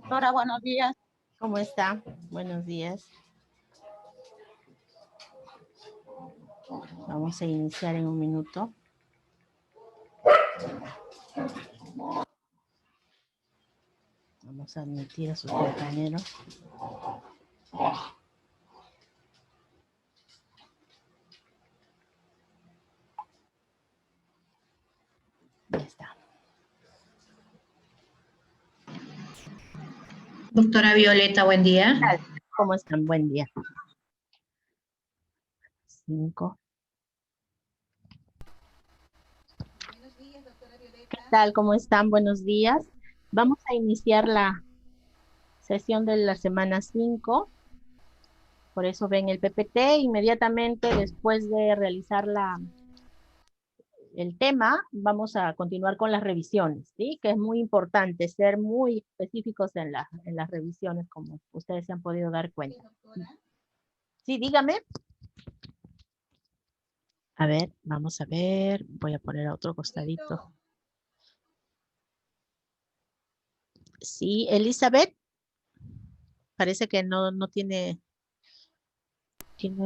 Doctora, buenos días. ¿Cómo está? Buenos días. Vamos a iniciar en un minuto. Vamos a admitir a sus compañeros. Ya está. Doctora Violeta, buen día. ¿Cómo están? Buen día. 5. Buenos días, doctora Violeta. ¿Qué tal? ¿Cómo están? Buenos días. Vamos a iniciar la sesión de la semana 5. Por eso ven el PPT. Inmediatamente después de realizar el tema, vamos a continuar con las revisiones, ¿sí? Que es muy importante ser muy específicos en las revisiones, como ustedes se han podido dar cuenta. Sí, dígame. A ver, vamos a ver. Voy a poner a otro costadito. Sí, Elizabeth. Parece que no tiene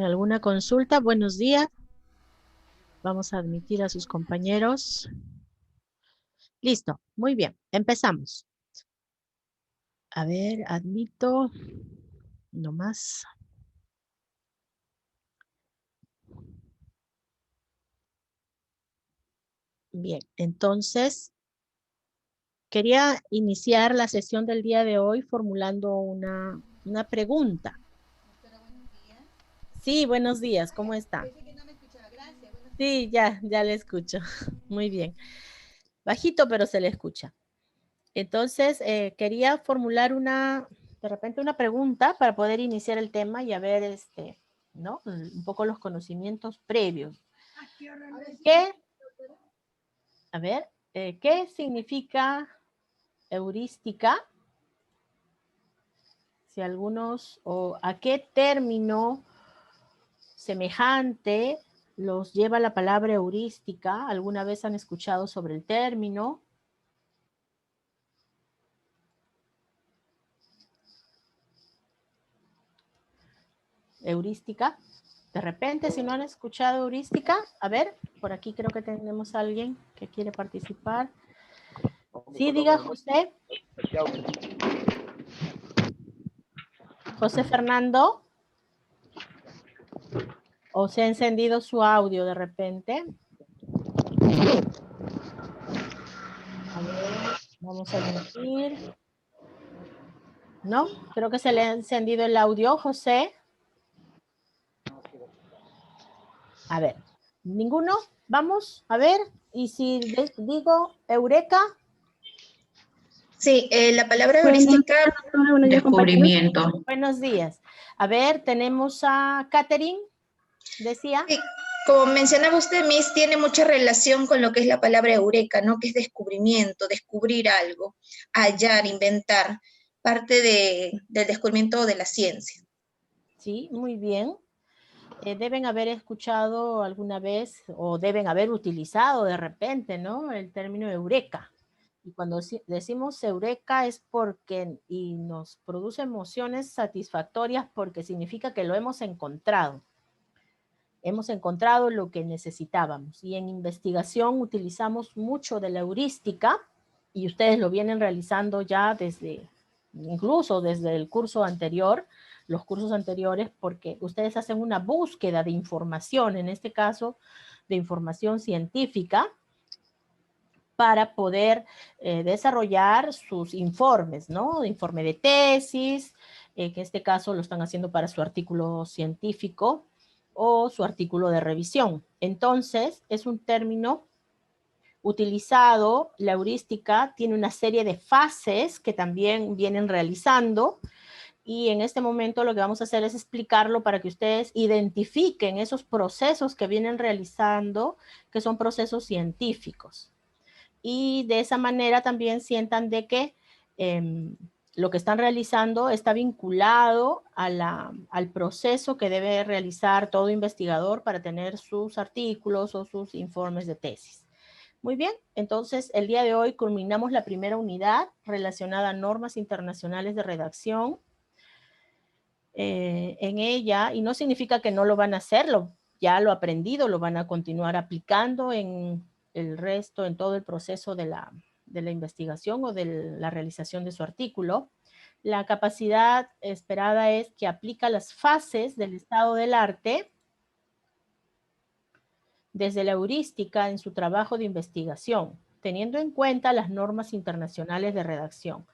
alguna consulta. Buenos días. Vamos a admitir a sus compañeros. Listo, muy bien. Empezamos. A ver, admito. No más. Bien, entonces quería iniciar la sesión del día de hoy formulando una pregunta. Doctora, buenos días. Sí, buenos días, ¿cómo está? Pensé que no me escuchaba. Gracias. Buenos días. Sí, ya le escucho. Muy bien. Bajito, pero se le escucha. Entonces, quería formular de repente una pregunta para poder iniciar el tema y a ver, ¿no? Un poco los conocimientos previos. A ver, ¿qué significa heurística? Si algunos, o a qué término semejante los lleva la palabra heurística. ¿Alguna vez han escuchado sobre el término? Heurística. De repente, si no han escuchado heurística, a ver, por aquí creo que tenemos a alguien que quiere participar. Sí, diga José. José Fernando. ¿O se ha encendido su audio de repente? A ver, vamos a admitir. ¿No? Creo que se le ha encendido el audio, José. A ver, ¿ninguno? Vamos, a ver. Y si digo Eureka. Sí, la palabra heurística, descubrimiento. Buenos días. A ver, tenemos a Catherine, decía. Sí, como mencionaba usted, Miss, tiene mucha relación con lo que es la palabra eureka, ¿no? Que es descubrimiento, descubrir algo, hallar, inventar, parte del descubrimiento de la ciencia. Sí, muy bien. Deben haber escuchado alguna vez o deben haber utilizado de repente, ¿no? El término eureka. Y cuando decimos eureka es porque y nos produce emociones satisfactorias porque significa que lo hemos encontrado. Hemos encontrado lo que necesitábamos. Y en investigación utilizamos mucho de la heurística y ustedes lo vienen realizando ya incluso desde el curso anterior, los cursos anteriores, porque ustedes hacen una búsqueda de información, en este caso de información científica, para poder desarrollar sus informes, ¿no? Informe de tesis, que en este caso lo están haciendo para su artículo científico o su artículo de revisión. Entonces, es un término utilizado, la heurística tiene una serie de fases que también vienen realizando y en este momento lo que vamos a hacer es explicarlo para que ustedes identifiquen esos procesos que vienen realizando, que son procesos científicos. Y de esa manera también sientan de que lo que están realizando está vinculado al proceso que debe realizar todo investigador para tener sus artículos o sus informes de tesis. Muy bien, entonces el día de hoy culminamos la primera unidad relacionada a normas internacionales de redacción. En ella, y no significa que no lo van a hacerlo, ya lo aprendido, lo van a continuar aplicando en el resto, en todo el proceso de la investigación o de la realización de su artículo. La capacidad esperada es que aplica las fases del estado del arte desde la heurística en su trabajo de investigación, teniendo en cuenta las normas internacionales de redacción.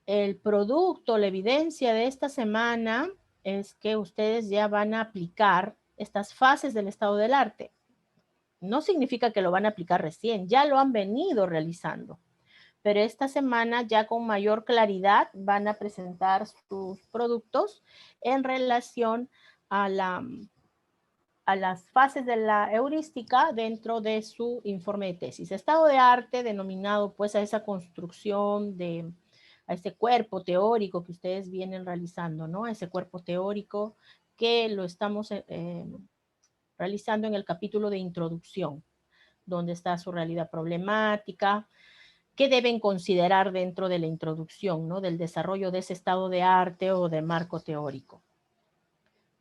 El producto, la evidencia de esta semana es que ustedes ya van a aplicar estas fases del estado del arte. No significa que lo van a aplicar recién, ya lo han venido realizando. Pero esta semana ya con mayor claridad van a presentar sus productos en relación a las fases de la heurística dentro de su informe de tesis. Estado de arte denominado pues a esa construcción a ese cuerpo teórico que ustedes vienen realizando, ¿no? Ese cuerpo teórico que lo estamos realizando en el capítulo de introducción, donde está su realidad problemática, qué deben considerar dentro de la introducción, ¿no? Del desarrollo de ese estado de arte o de marco teórico.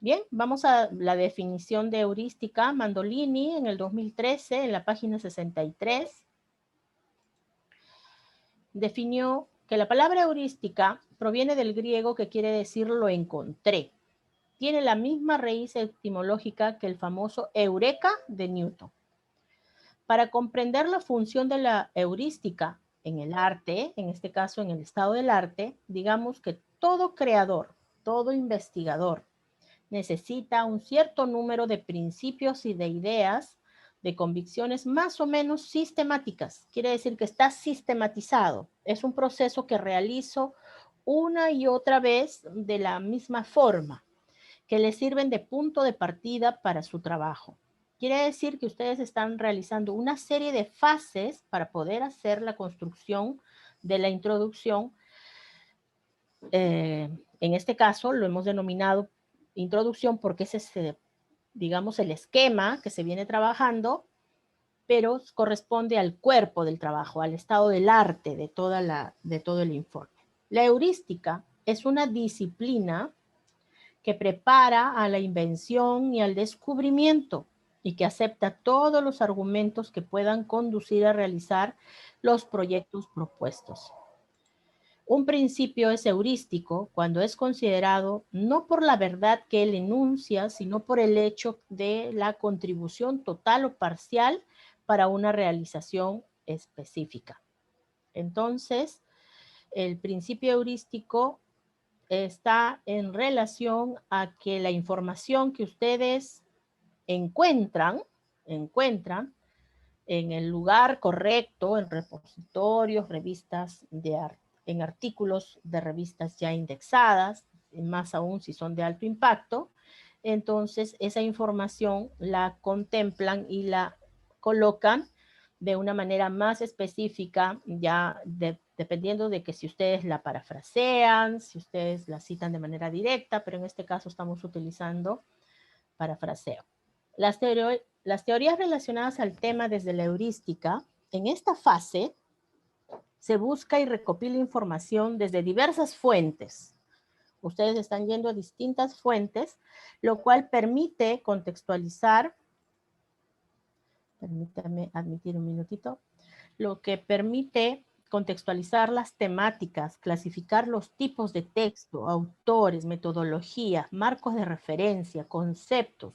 Bien, vamos a la definición de heurística. Mandolini en el 2013, en la página 63, definió que la palabra heurística proviene del griego que quiere decir lo encontré. Tiene la misma raíz etimológica que el famoso eureka de Newton. Para comprender la función de la heurística en el arte, en este caso en el estado del arte, digamos que todo creador, todo investigador, necesita un cierto número de principios y de ideas, de convicciones más o menos sistemáticas. Quiere decir que está sistematizado. Es un proceso que realizo una y otra vez de la misma forma, que le sirven de punto de partida para su trabajo. Quiere decir que ustedes están realizando una serie de fases para poder hacer la construcción de la introducción. En este caso lo hemos denominado introducción porque ese es, digamos, el esquema que se viene trabajando, pero corresponde al cuerpo del trabajo, al estado del arte de todo el informe. La heurística es una disciplina que prepara a la invención y al descubrimiento y que acepta todos los argumentos que puedan conducir a realizar los proyectos propuestos. Un principio es heurístico cuando es considerado no por la verdad que él enuncia, sino por el hecho de la contribución total o parcial para una realización específica. Entonces, el principio heurístico está en relación a que la información que ustedes encuentran en el lugar correcto, en repositorios, revistas en artículos de revistas ya indexadas, más aún si son de alto impacto, entonces esa información la contemplan y la colocan de una manera más específica, ya dependiendo de que si ustedes la parafrasean, si ustedes la citan de manera directa, pero en este caso estamos utilizando parafraseo. Las teorías relacionadas al tema desde la heurística, en esta fase se busca y recopila información desde diversas fuentes. Ustedes están yendo a distintas fuentes, lo cual permite contextualizar, permítame admitir un minutito, lo que permite contextualizar las temáticas, clasificar los tipos de texto, autores, metodologías, marcos de referencia, conceptos,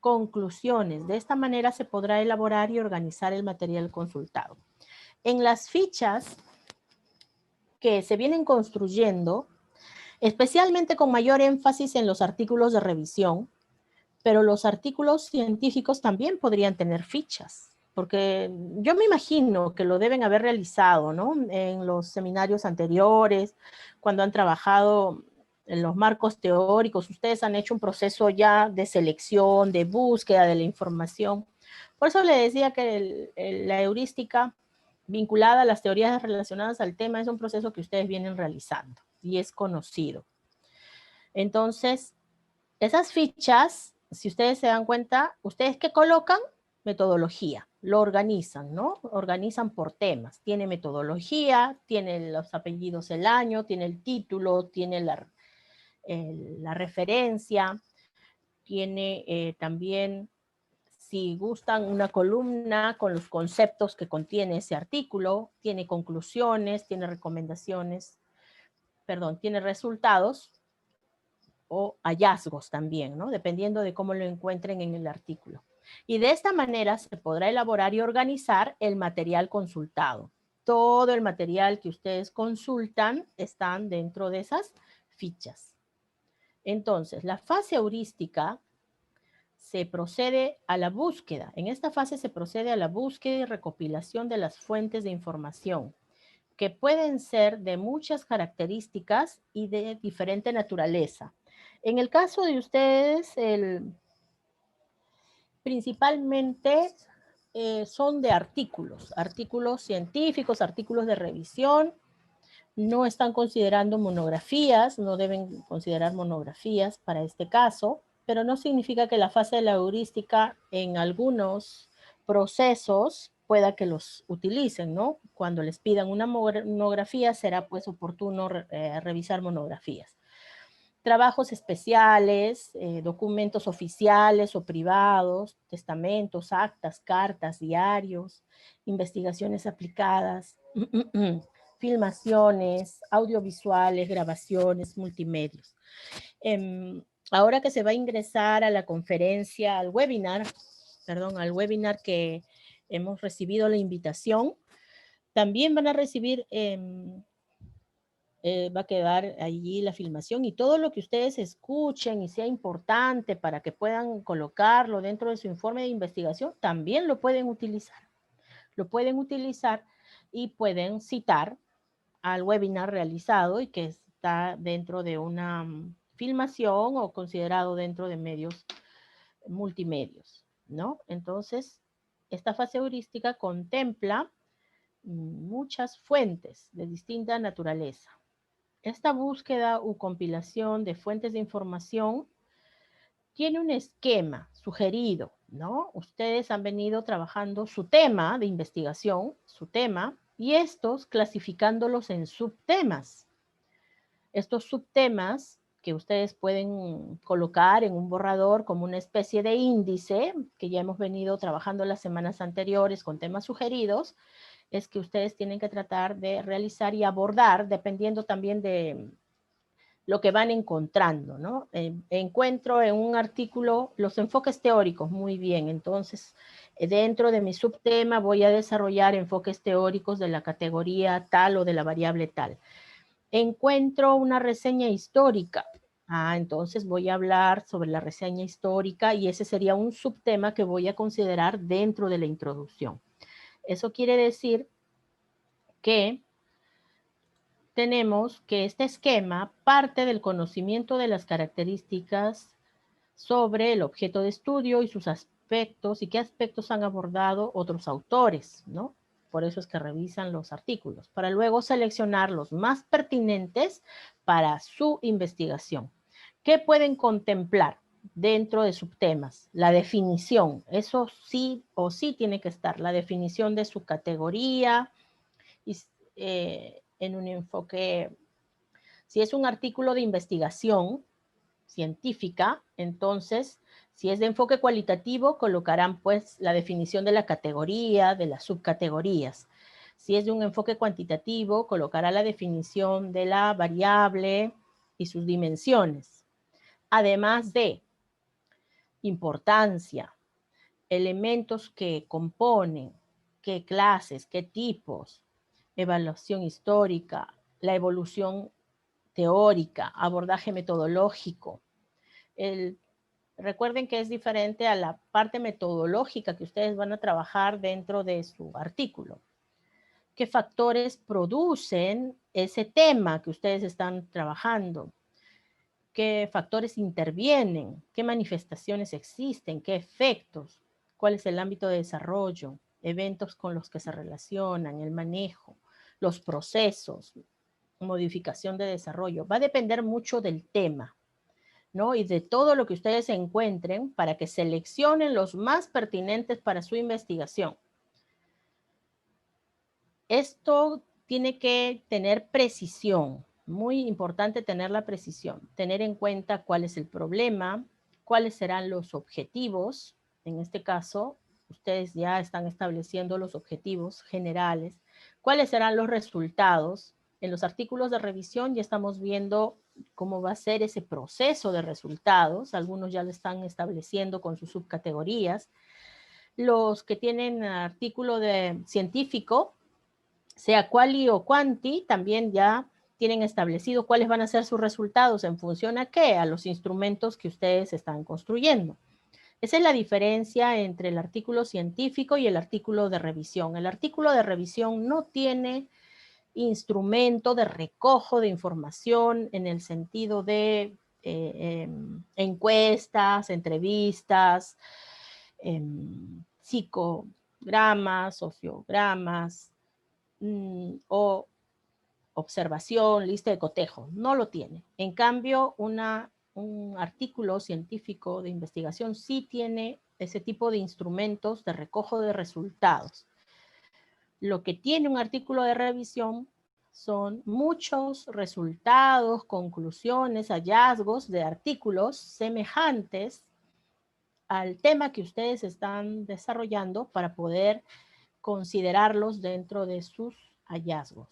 conclusiones. De esta manera se podrá elaborar y organizar el material consultado. En las fichas que se vienen construyendo, especialmente con mayor énfasis en los artículos de revisión, pero los artículos científicos también podrían tener fichas, porque yo me imagino que lo deben haber realizado, ¿no? En los seminarios anteriores, cuando han trabajado en los marcos teóricos, ustedes han hecho un proceso ya de selección, de búsqueda de la información. Por eso le decía que la heurística vinculada a las teorías relacionadas al tema es un proceso que ustedes vienen realizando y es conocido. Entonces, esas fichas, si ustedes se dan cuenta, ¿ustedes qué colocan? Metodología. lo organizan, ¿no? Organizan por temas. Tiene metodología, tiene los apellidos, el año, tiene el título, tiene la referencia, tiene también, si gustan, una columna con los conceptos que contiene ese artículo, tiene conclusiones, tiene recomendaciones, perdón, tiene resultados o hallazgos también, ¿no? Dependiendo de cómo lo encuentren en el artículo. Y de esta manera se podrá elaborar y organizar el material consultado. Todo el material que ustedes consultan están dentro de esas fichas. Entonces, la fase heurística se procede a la búsqueda. En esta fase se procede a la búsqueda y recopilación de las fuentes de información, que pueden ser de muchas características y de diferente naturaleza. En el caso de ustedes, principalmente son de artículos científicos, artículos de revisión. No están considerando monografías, no deben considerar monografías para este caso, pero no significa que la fase de la heurística en algunos procesos pueda que los utilicen, ¿no? Cuando les pidan una monografía será pues oportuno revisar monografías. Trabajos especiales, documentos oficiales o privados, testamentos, actas, cartas, diarios, investigaciones aplicadas, filmaciones, audiovisuales, grabaciones, multimedios. Ahora que se va a ingresar a la conferencia, al webinar que hemos recibido la invitación, también van a recibir, va a quedar allí la filmación y todo lo que ustedes escuchen y sea importante para que puedan colocarlo dentro de su informe de investigación, también lo pueden utilizar. Lo pueden utilizar y pueden citar al webinar realizado y que está dentro de una filmación o considerado dentro de medios multimedios, ¿no? Entonces, esta fase heurística contempla muchas fuentes de distinta naturaleza. Esta búsqueda u compilación de fuentes de información tiene un esquema sugerido, ¿no? Ustedes han venido trabajando su tema de investigación, su tema, y estos clasificándolos en subtemas. Estos subtemas que ustedes pueden colocar en un borrador como una especie de índice, que ya hemos venido trabajando las semanas anteriores con temas sugeridos, es que ustedes tienen que tratar de realizar y abordar, dependiendo también de lo que van encontrando, ¿no? Encuentro en un artículo los enfoques teóricos, muy bien, entonces dentro de mi subtema voy a desarrollar enfoques teóricos de la categoría tal o de la variable tal. Encuentro una reseña histórica, entonces voy a hablar sobre la reseña histórica y ese sería un subtema que voy a considerar dentro de la introducción. Eso quiere decir que tenemos que este esquema parte del conocimiento de las características sobre el objeto de estudio y sus aspectos y qué aspectos han abordado otros autores, ¿no? Por eso es que revisan los artículos, para luego seleccionar los más pertinentes para su investigación. ¿Qué pueden contemplar dentro de subtemas? La definición, eso sí o sí tiene que estar, la definición de su categoría, y, en un enfoque, si es un artículo de investigación científica, entonces, si es de enfoque cualitativo, colocarán pues la definición de la categoría, de las subcategorías. Si es de un enfoque cuantitativo, colocará la definición de la variable y sus dimensiones. Además de importancia, elementos que componen, qué clases, qué tipos, evaluación histórica, la evolución teórica, abordaje metodológico. Recuerden que es diferente a la parte metodológica que ustedes van a trabajar dentro de su artículo. ¿Qué factores producen ese tema que ustedes están trabajando? ¿Qué factores intervienen? ¿Qué manifestaciones existen? ¿Qué efectos? ¿Cuál es el ámbito de desarrollo? Eventos con los que se relacionan, el manejo, los procesos, modificación de desarrollo. Va a depender mucho del tema, ¿no? Y de todo lo que ustedes encuentren para que seleccionen los más pertinentes para su investigación. Esto tiene que tener precisión, muy importante tener la precisión, tener en cuenta cuál es el problema, cuáles serán los objetivos. En este caso, ustedes ya están estableciendo los objetivos generales, cuáles serán los resultados. En los artículos de revisión ya estamos viendo cómo va a ser ese proceso de resultados. Algunos ya lo están estableciendo con sus subcategorías. Los que tienen artículo de científico, sea quali o quanti, también ya tienen establecido cuáles van a ser sus resultados en función a qué, a los instrumentos que ustedes están construyendo. Esa es la diferencia entre el artículo científico y el artículo de revisión. El artículo de revisión no tiene instrumento de recojo de información en el sentido de encuestas, entrevistas, psicogramas, sociogramas, o observación, lista de cotejo. No lo tiene. En cambio, un artículo científico de investigación sí tiene ese tipo de instrumentos de recojo de resultados. Lo que tiene un artículo de revisión son muchos resultados, conclusiones, hallazgos de artículos semejantes al tema que ustedes están desarrollando para poder considerarlos dentro de sus hallazgos.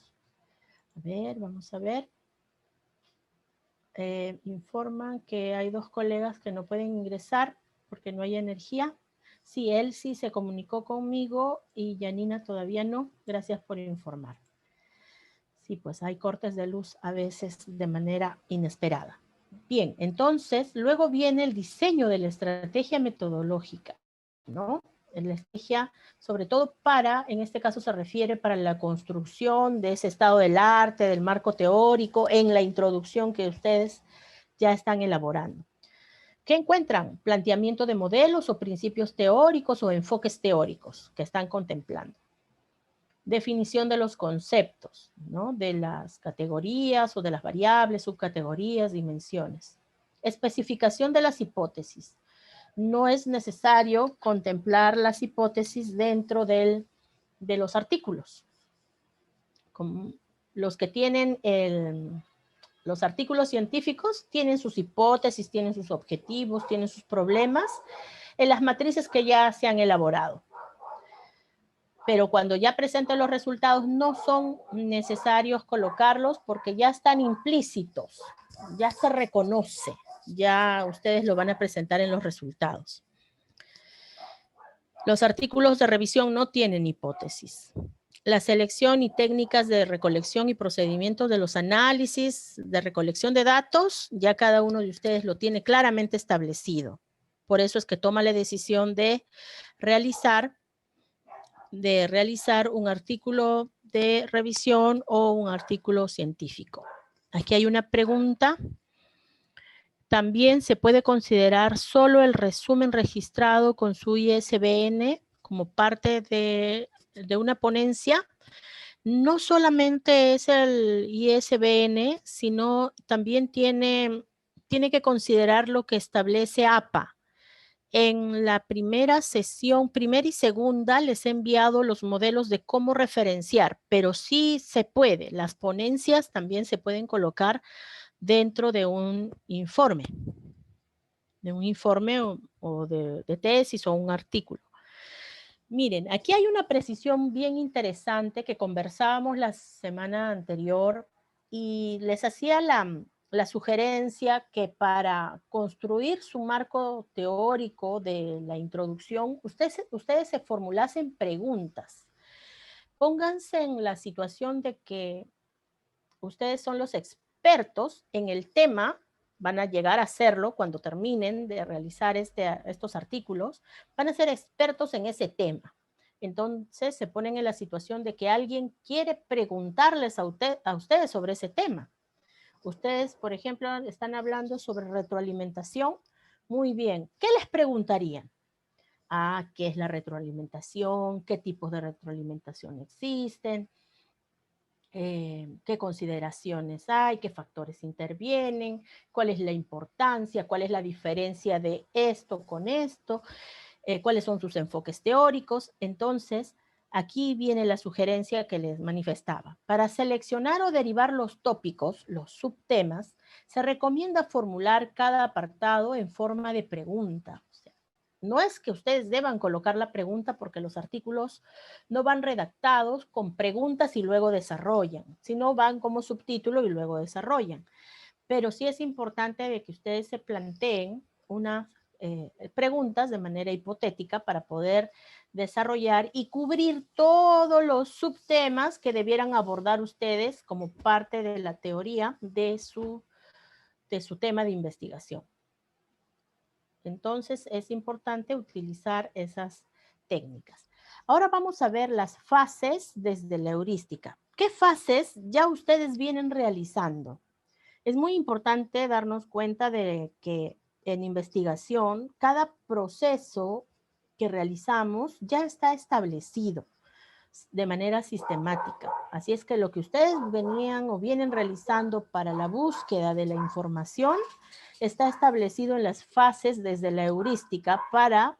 A ver, vamos a ver. Informan que hay 2 colegas que no pueden ingresar porque no hay energía. Sí, él sí se comunicó conmigo y Janina todavía no. Gracias por informar. Sí, pues hay cortes de luz a veces de manera inesperada. Bien, entonces, luego viene el diseño de la estrategia metodológica, ¿no? La estrategia, sobre todo para, en este caso se refiere para la construcción de ese estado del arte, del marco teórico, en la introducción que ustedes ya están elaborando. ¿Qué encuentran? Planteamiento de modelos o principios teóricos o enfoques teóricos que están contemplando. Definición de los conceptos, ¿no? De las categorías o de las variables, subcategorías, dimensiones. Especificación de las hipótesis. No es necesario contemplar las hipótesis dentro de los artículos. Como los que tienen los artículos científicos tienen sus hipótesis, tienen sus objetivos, tienen sus problemas en las matrices que ya se han elaborado. Pero cuando ya presenten los resultados no son necesarios colocarlos porque ya están implícitos, ya se reconoce, ya ustedes lo van a presentar en los resultados. Los artículos de revisión no tienen hipótesis. La selección y técnicas de recolección y procedimientos de los análisis de recolección de datos, ya cada uno de ustedes lo tiene claramente establecido. Por eso es que toma la decisión de realizar un artículo de revisión o un artículo científico. Aquí hay una pregunta. También se puede considerar solo el resumen registrado con su ISBN como parte de una ponencia. No solamente es el ISBN, sino también tiene que considerar lo que establece APA. En la primera sesión, primera y segunda, les he enviado los modelos de cómo referenciar, pero sí se puede. Las ponencias también se pueden colocar dentro de un informe. O de tesis o un artículo. Miren, aquí hay una precisión bien interesante que conversábamos la semana anterior y les hacía la sugerencia que para construir su marco teórico de la introducción, ustedes se formulasen preguntas. Pónganse en la situación de que ustedes son los expertos en el tema, van a llegar a serlo cuando terminen de realizar estos artículos, van a ser expertos en ese tema. Entonces se ponen en la situación de que alguien quiere preguntarles a ustedes sobre ese tema. Ustedes, por ejemplo, están hablando sobre retroalimentación. Muy bien, ¿qué les preguntarían? ¿Qué es la retroalimentación? ¿Qué tipos de retroalimentación existen? ¿Qué consideraciones hay? ¿Qué factores intervienen? ¿Cuál es la importancia? ¿Cuál es la diferencia de esto con esto? ¿Cuáles son sus enfoques teóricos? Entonces, Aquí viene la sugerencia que les manifestaba. Para seleccionar o derivar los tópicos, los subtemas, se recomienda formular cada apartado en forma de pregunta. O sea, no es que ustedes deban colocar la pregunta porque los artículos no van redactados con preguntas y luego desarrollan, sino van como subtítulo y luego desarrollan. Pero sí es importante de que ustedes se planteen unas preguntas de manera hipotética para poder desarrollar y cubrir todos los subtemas que debieran abordar ustedes como parte de la teoría de su tema de investigación. Entonces es importante utilizar esas técnicas. Ahora vamos a ver las fases desde la heurística. ¿Qué fases ya ustedes vienen realizando? Es muy importante darnos cuenta de que en investigación cada proceso que realizamos ya está establecido de manera sistemática. Así es que lo que ustedes venían o vienen realizando para la búsqueda de la información está establecido en las fases desde la heurística para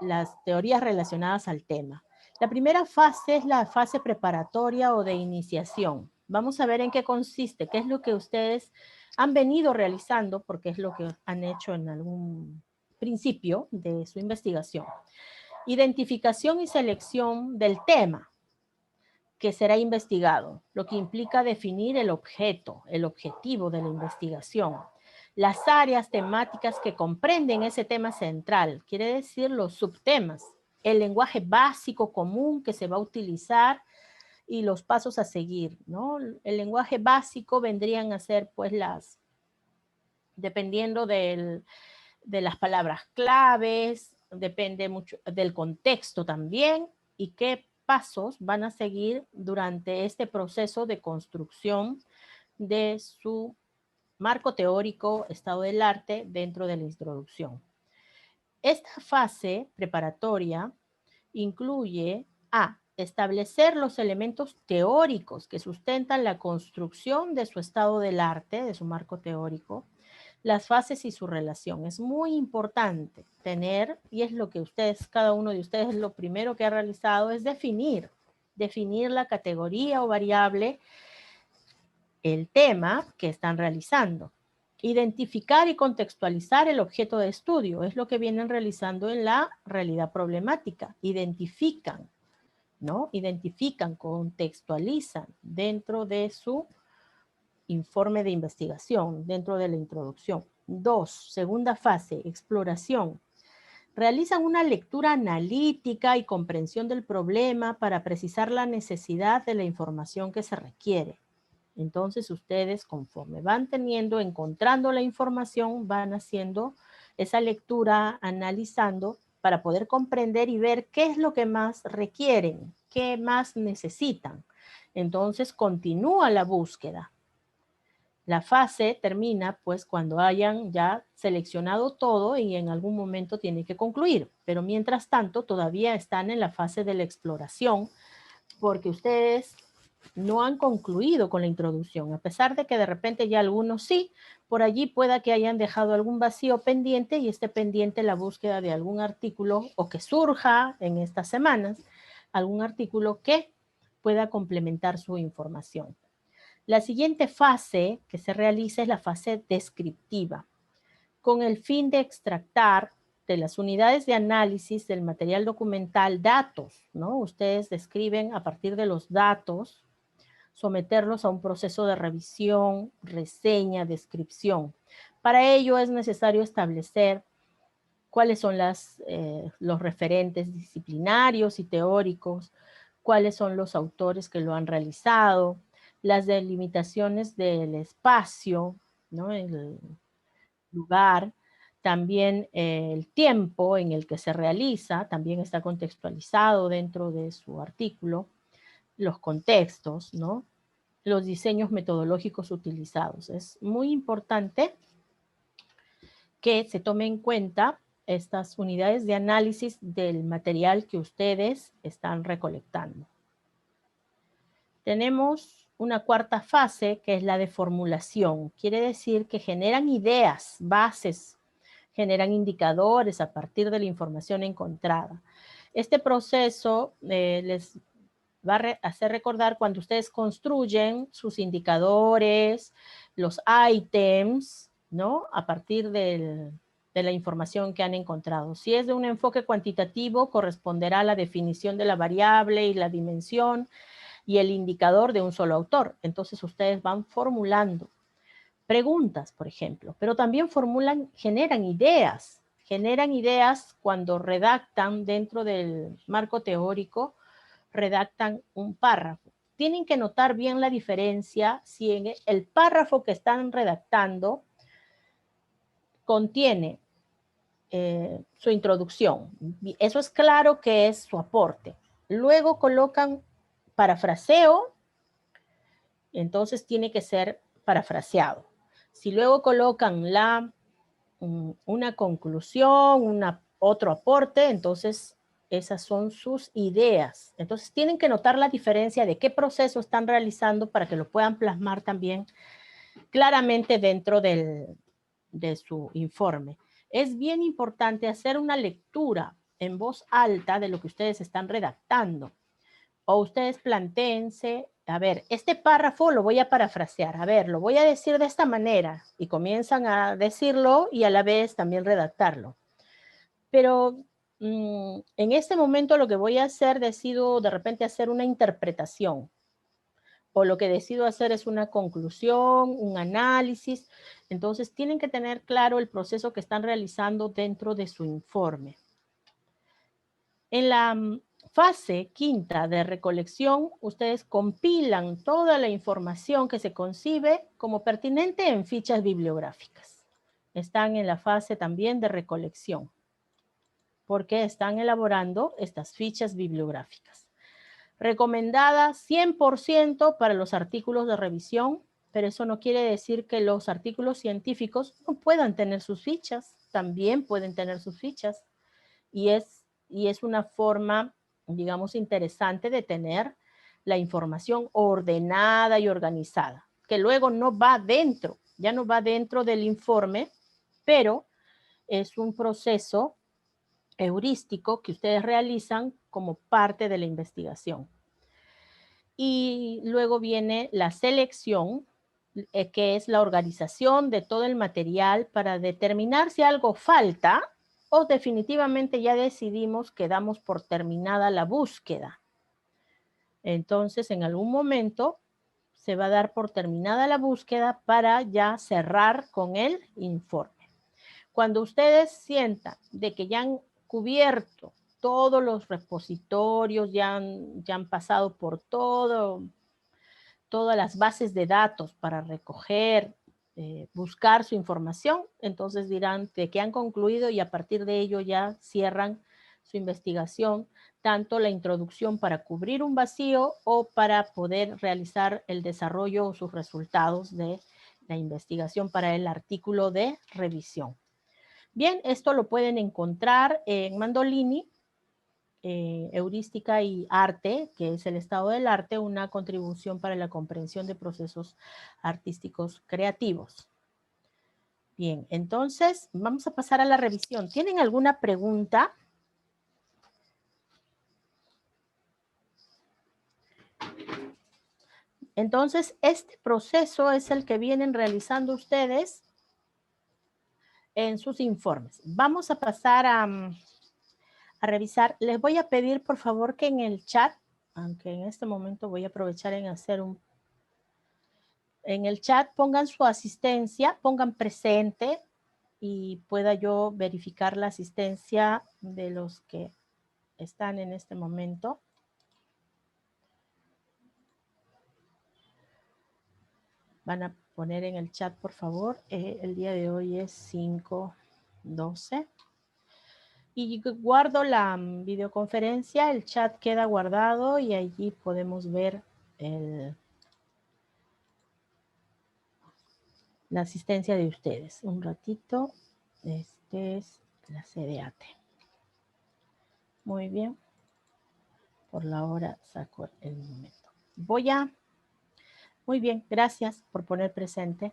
las teorías relacionadas al tema. La primera fase es la fase preparatoria o de iniciación. Vamos a ver en qué consiste, qué es lo que ustedes han venido realizando, porque es lo que han hecho en algún principio de su investigación. Identificación y selección del tema que será investigado, lo que implica definir el objeto, el objetivo de la investigación, las áreas temáticas que comprenden ese tema central, quiere decir los subtemas, el lenguaje básico común que se va a utilizar y los pasos a seguir, ¿no? El lenguaje básico vendrían a ser pues dependiendo de las palabras claves, depende mucho del contexto también y qué pasos van a seguir durante este proceso de construcción de su marco teórico, estado del arte dentro de la introducción. Esta fase preparatoria incluye a establecer los elementos teóricos que sustentan la construcción de su estado del arte, de su marco teórico, las fases y su relación. Es muy importante tener, y es lo que ustedes, cada uno de ustedes, lo primero que ha realizado es definir la categoría o variable, el tema que están realizando. Identificar y contextualizar el objeto de estudio, es lo que vienen realizando en la realidad problemática. Identifican, ¿no? Identifican, contextualizan dentro de su informe de investigación, dentro de la introducción. 2, segunda fase, exploración. Realizan una lectura analítica y comprensión del problema para precisar la necesidad de la información que se requiere. Entonces ustedes, conforme van encontrando la información, van haciendo esa lectura, analizando para poder comprender y ver qué es lo que más requieren, qué más necesitan. Entonces continúa la búsqueda. La fase termina pues cuando hayan ya seleccionado todo y en algún momento tiene que concluir, pero mientras tanto todavía están en la fase de la exploración porque ustedes no han concluido con la introducción, a pesar de que de repente ya algunos sí, por allí pueda que hayan dejado algún vacío pendiente y esté pendiente la búsqueda de algún artículo o que surja en estas semanas, algún artículo que pueda complementar su información. La siguiente fase que se realiza es la fase descriptiva, con el fin de extractar de las unidades de análisis del material documental datos, ¿no? Ustedes describen a partir de los datos, someterlos a un proceso de revisión, reseña, descripción. Para ello es necesario establecer cuáles son los referentes disciplinarios y teóricos, cuáles son los autores que lo han realizado, las delimitaciones del espacio, ¿no? El lugar, también el tiempo en el que se realiza, también está contextualizado dentro de su artículo, los contextos, ¿no? Los diseños metodológicos utilizados. Es muy importante que se tomen en cuenta estas unidades de análisis del material que ustedes están recolectando. Tenemos una cuarta fase que es la de formulación. Quiere decir que generan ideas, bases, generan indicadores a partir de la información encontrada. Este proceso les va a hacer recordar cuando ustedes construyen sus indicadores, los ítems, ¿no? A partir de la información que han encontrado. Si es de un enfoque cuantitativo, corresponderá a la definición de la variable y la dimensión y el indicador de un solo autor. Entonces ustedes van formulando preguntas, por ejemplo, pero también generan ideas cuando redactan dentro del marco teórico, redactan un párrafo. Tienen que notar bien la diferencia si en el párrafo que están redactando contiene su introducción. Eso es claro que es su aporte. Luego colocan parafraseo, entonces tiene que ser parafraseado. Si luego colocan una conclusión, otro aporte, entonces esas son sus ideas. Entonces tienen que notar la diferencia de qué proceso están realizando para que lo puedan plasmar también claramente dentro de su informe. Es bien importante hacer una lectura en voz alta de lo que ustedes están redactando. O ustedes plantéense, a ver, este párrafo lo voy a parafrasear, a ver, lo voy a decir de esta manera, y comienzan a decirlo y a la vez también redactarlo. Pero en este momento lo que voy a hacer, decido de repente hacer una interpretación, o lo que decido hacer es una conclusión, un análisis. Entonces tienen que tener claro el proceso que están realizando dentro de su informe. En la fase quinta de recolección, ustedes compilan toda la información que se concibe como pertinente en fichas bibliográficas. Están en la fase también de recolección, porque están elaborando estas fichas bibliográficas. Recomendadas 100% para los artículos de revisión, pero eso no quiere decir que los artículos científicos no puedan tener sus fichas, también pueden tener sus fichas, y es una forma, digamos, interesante de tener la información ordenada y organizada, que luego no va dentro, ya no va dentro del informe, pero es un proceso heurístico que ustedes realizan como parte de la investigación. Y luego viene la selección, que es la organización de todo el material para determinar si algo falta o definitivamente ya decidimos que damos por terminada la búsqueda. Entonces, en algún momento se va a dar por terminada la búsqueda para ya cerrar con el informe. Cuando ustedes sientan de que ya han cubierto todos los repositorios, ya han pasado por todas las bases de datos para recoger, buscar su información, entonces dirán de que han concluido y a partir de ello ya cierran su investigación, tanto la introducción para cubrir un vacío o para poder realizar el desarrollo o sus resultados de la investigación para el artículo de revisión. Bien, esto lo pueden encontrar en Mandolini, Heurística y Arte, que es el estado del arte, una contribución para la comprensión de procesos artísticos creativos. Bien, entonces vamos a pasar a la revisión. ¿Tienen alguna pregunta? Entonces, este proceso es el que vienen realizando ustedes en sus informes. Vamos a pasar a revisar. Les voy a pedir, por favor, que en el chat, aunque en este momento voy a aprovechar en hacer en el chat pongan su asistencia, pongan presente y pueda yo verificar la asistencia de los que están en este momento. Van a poner en el chat, por favor. El día de hoy es 5/12. Y guardo la videoconferencia, el chat queda guardado y allí podemos ver la asistencia de ustedes. Un ratito, este es la CDAT. Muy bien. Por la hora saco el momento. Muy bien, gracias por poner presente.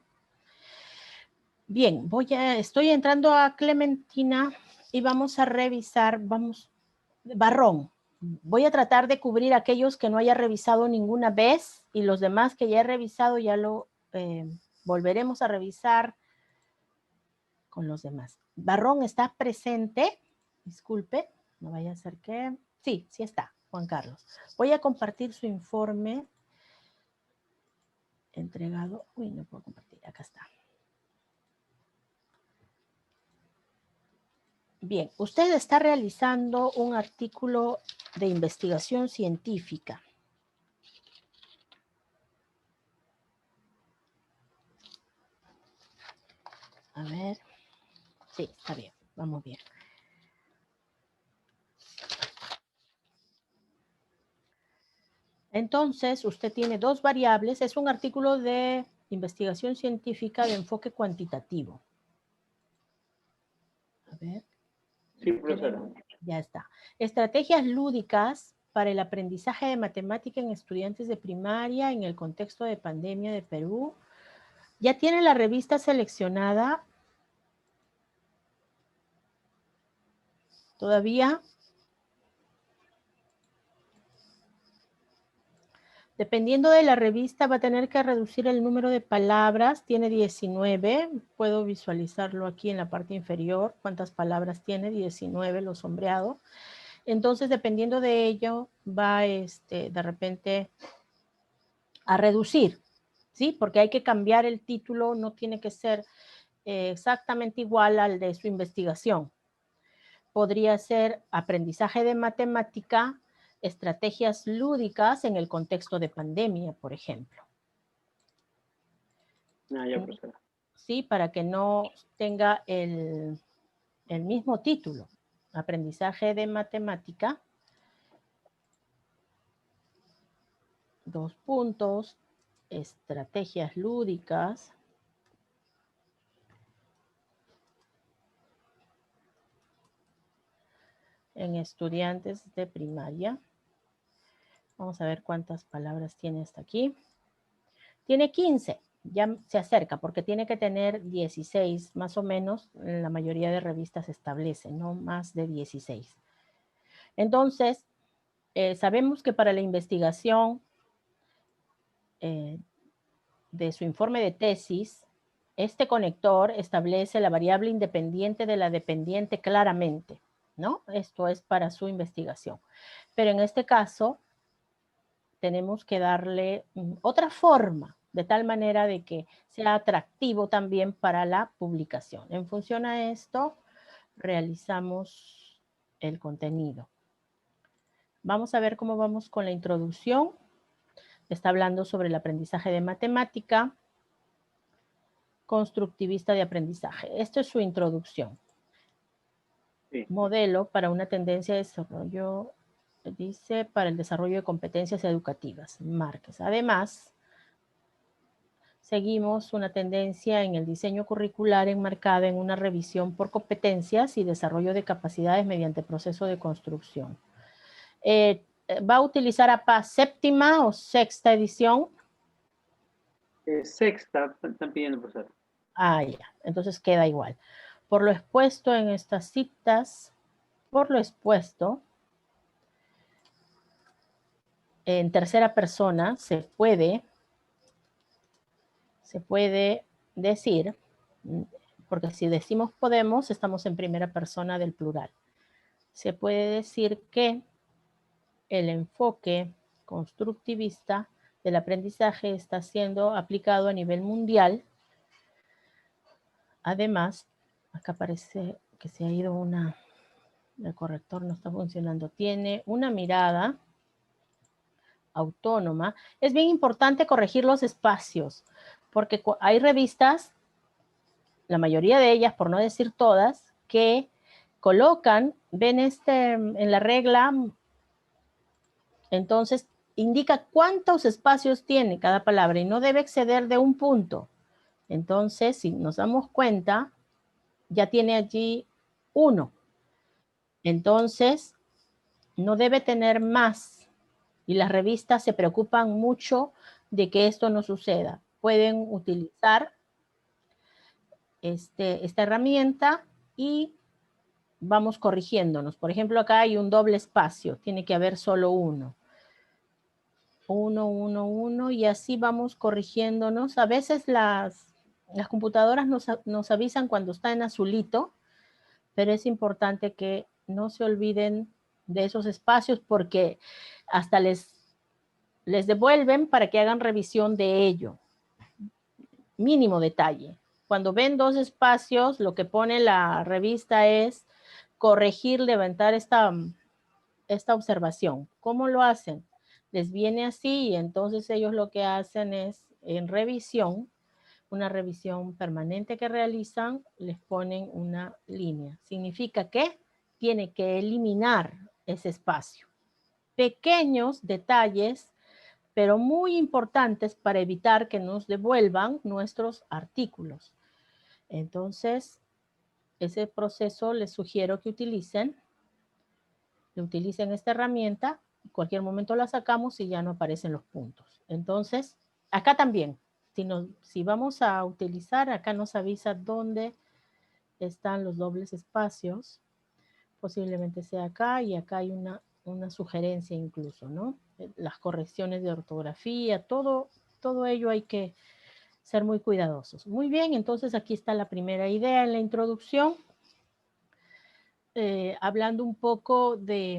Bien, estoy entrando a Clementina y vamos a revisar, Barrón. Voy a tratar de cubrir aquellos que no haya revisado ninguna vez y los demás que ya he revisado ya lo volveremos a revisar con los demás. Barrón está presente. Disculpe, no vaya a ser que... Sí, sí está, Juan Carlos. Voy a compartir su informe entregado. Uy, no puedo compartir, acá está. Bien, usted está realizando un artículo de investigación científica. A ver. Sí, está bien, vamos bien. Entonces, usted tiene dos variables. Es un artículo de investigación científica de enfoque cuantitativo. A ver. Sí, profesora. Ya está. Estrategias lúdicas para el aprendizaje de matemática en estudiantes de primaria en el contexto de pandemia de Perú. ¿Ya tiene la revista seleccionada? ¿Todavía? Dependiendo de la revista va a tener que reducir el número de palabras. Tiene 19. Puedo visualizarlo aquí en la parte inferior. ¿Cuántas palabras tiene? 19, lo sombreado. Entonces, dependiendo de ello, va de repente a reducir, ¿sí? Porque hay que cambiar el título, no tiene que ser exactamente igual al de su investigación. Podría ser aprendizaje de matemática, estrategias lúdicas en el contexto de pandemia, por ejemplo. Ah, ya, profesora. Sí, para que no tenga el mismo título. Aprendizaje de matemática, 2 puntos, estrategias lúdicas, en estudiantes de primaria. Vamos a ver cuántas palabras tiene hasta aquí. Tiene 15, ya se acerca porque tiene que tener 16, más o menos, la mayoría de revistas establece, no más de 16. Entonces, sabemos que para la investigación de su informe de tesis, este conector establece la variable independiente de la dependiente claramente, ¿no? Esto es para su investigación. Pero en este caso, tenemos que darle otra forma, de tal manera de que sea atractivo también para la publicación. En función a esto, realizamos el contenido. Vamos a ver cómo vamos con la introducción. Está hablando sobre el aprendizaje de matemática, constructivista de aprendizaje. Esto es su introducción. Sí. Modelo para una tendencia de desarrollo, dice, para el desarrollo de competencias educativas, Márquez. Además, seguimos una tendencia en el diseño curricular enmarcada en una revisión por competencias y desarrollo de capacidades mediante proceso de construcción. ¿Va a utilizar APA séptima o sexta edición? Sexta, están pidiendo, profesor. Ah, ya, entonces queda igual. Por lo expuesto en estas citas, por lo expuesto, en tercera persona se puede decir, porque si decimos podemos, estamos en primera persona del plural. Se puede decir que el enfoque constructivista del aprendizaje está siendo aplicado a nivel mundial. Además, acá parece que se ha ido el corrector no está funcionando. Tiene una mirada autónoma. Es bien importante corregir los espacios, porque hay revistas, la mayoría de ellas, por no decir todas, que colocan, ven en la regla, entonces indica cuántos espacios tiene cada palabra y no debe exceder de un punto. Entonces, si nos damos cuenta, ya tiene allí 1. Entonces, no debe tener más. Y las revistas se preocupan mucho de que esto no suceda. Pueden utilizar esta herramienta y vamos corrigiéndonos. Por ejemplo, acá hay un doble espacio, tiene que haber solo uno. 1, 1, 1, y así vamos corrigiéndonos. A veces las computadoras nos avisan cuando está en azulito, pero es importante que no se olviden de esos espacios porque hasta les devuelven para que hagan revisión de ello. Mínimo detalle. Cuando ven 2 espacios, lo que pone la revista es corregir, levantar esta observación. ¿Cómo lo hacen? Les viene así y entonces ellos lo que hacen es en revisión, una revisión permanente que realizan, les ponen una línea. Significa que tiene que eliminar ese espacio. Pequeños detalles, pero muy importantes para evitar que nos devuelvan nuestros artículos. Entonces, ese proceso les sugiero que utilicen esta herramienta. En cualquier momento la sacamos y ya no aparecen los puntos. Entonces, acá también, si vamos a utilizar, acá nos avisa dónde están los dobles espacios. Posiblemente sea acá y acá hay una sugerencia incluso, ¿no? Las correcciones de ortografía, todo ello hay que ser muy cuidadosos. Muy bien, entonces aquí está la primera idea en la introducción. Hablando un poco de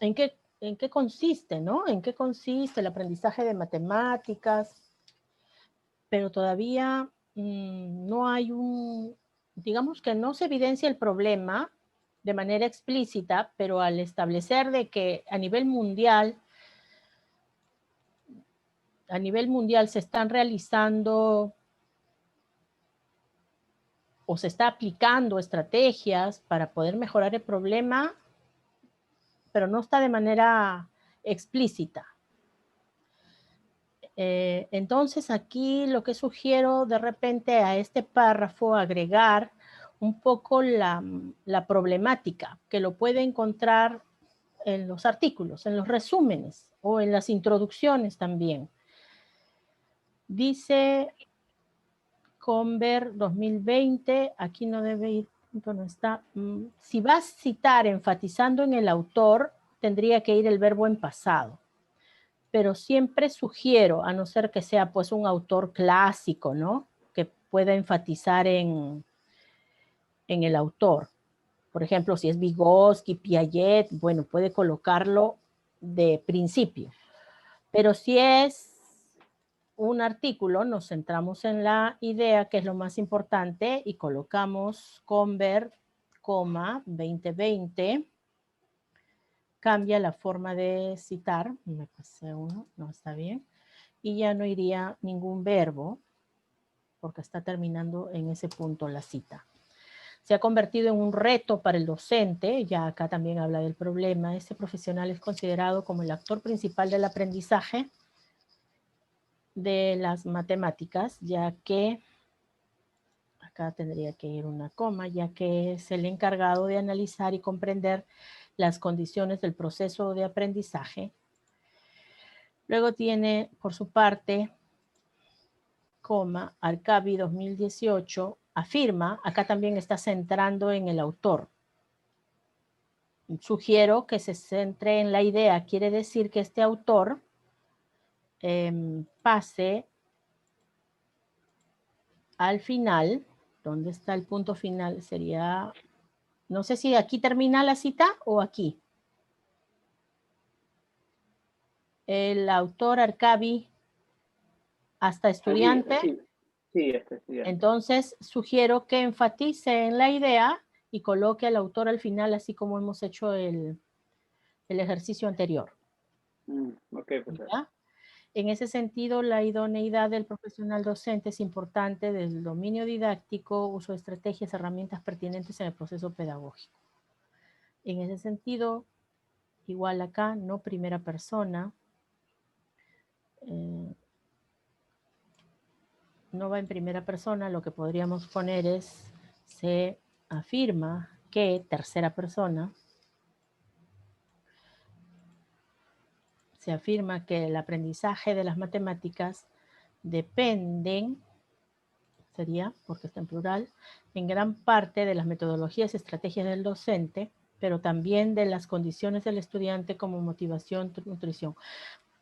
en qué consiste, ¿no? En qué consiste el aprendizaje de matemáticas, pero todavía no hay digamos que no se evidencia el problema de manera explícita, pero al establecer de que a nivel mundial se están realizando o se está aplicando estrategias para poder mejorar el problema, pero no está de manera explícita. Entonces aquí lo que sugiero de repente a este párrafo agregar un poco la problemática, que lo puede encontrar en los artículos, en los resúmenes o en las introducciones también. Dice Conver 2020, aquí no debe ir, no está. Si vas a citar enfatizando en el autor, tendría que ir el verbo en pasado. Pero siempre sugiero, a no ser que sea pues un autor clásico, ¿no? Que pueda enfatizar en el autor. Por ejemplo, si es Vygotsky, Piaget, bueno, puede colocarlo de principio. Pero si es un artículo, nos centramos en la idea, que es lo más importante, y colocamos Conver, 2020, cambia la forma de citar, me pasé uno, no está bien, y ya no iría ningún verbo, porque está terminando en ese punto la cita. Se ha convertido en un reto para el docente, ya acá también habla del problema. Este profesional es considerado como el actor principal del aprendizaje de las matemáticas, ya que, acá tendría que ir una coma, ya que es el encargado de analizar y comprender las condiciones del proceso de aprendizaje. Luego tiene, por su parte, Arcavi 2018, afirma, acá también está centrando en el autor. Sugiero que se centre en la idea, quiere decir que este autor pase al final, ¿dónde está el punto final? Sería, no sé si aquí termina la cita o aquí. El autor Arcavi, hasta estudiante. Sí, hasta estudiante. Entonces, sugiero que enfatice en la idea y coloque al autor al final, así como hemos hecho el ejercicio anterior. Ok, profesor. ¿Ya? En ese sentido, la idoneidad del profesional docente es importante del dominio didáctico, uso de estrategias, herramientas pertinentes en el proceso pedagógico. En ese sentido, igual acá, no primera persona, no va en primera persona, lo que podríamos poner es, se afirma que, tercera persona, se afirma que el aprendizaje de las matemáticas dependen, sería, porque está en plural, en gran parte de las metodologías y estrategias del docente, pero también de las condiciones del estudiante como motivación, nutrición.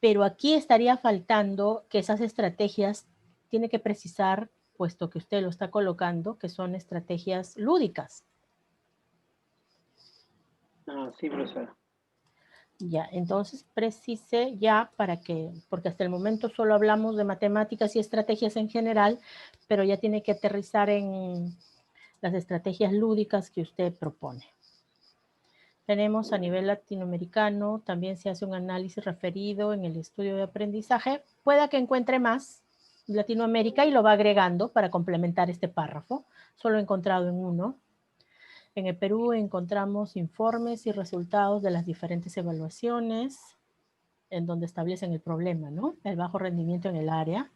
Pero aquí estaría faltando que esas estrategias tiene que precisar, puesto que usted lo está colocando, que son estrategias lúdicas. Ah, sí, profesora. Ya, entonces precise ya para que, porque hasta el momento solo hablamos de matemáticas y estrategias en general, pero ya tiene que aterrizar en las estrategias lúdicas que usted propone. Tenemos a nivel latinoamericano, también se hace un análisis referido en el estudio de aprendizaje. Pueda que encuentre más Latinoamérica y lo va agregando para complementar este párrafo. Solo he encontrado en uno. En el Perú encontramos informes y resultados de las diferentes evaluaciones en donde establecen el problema, ¿no? El bajo rendimiento en el área.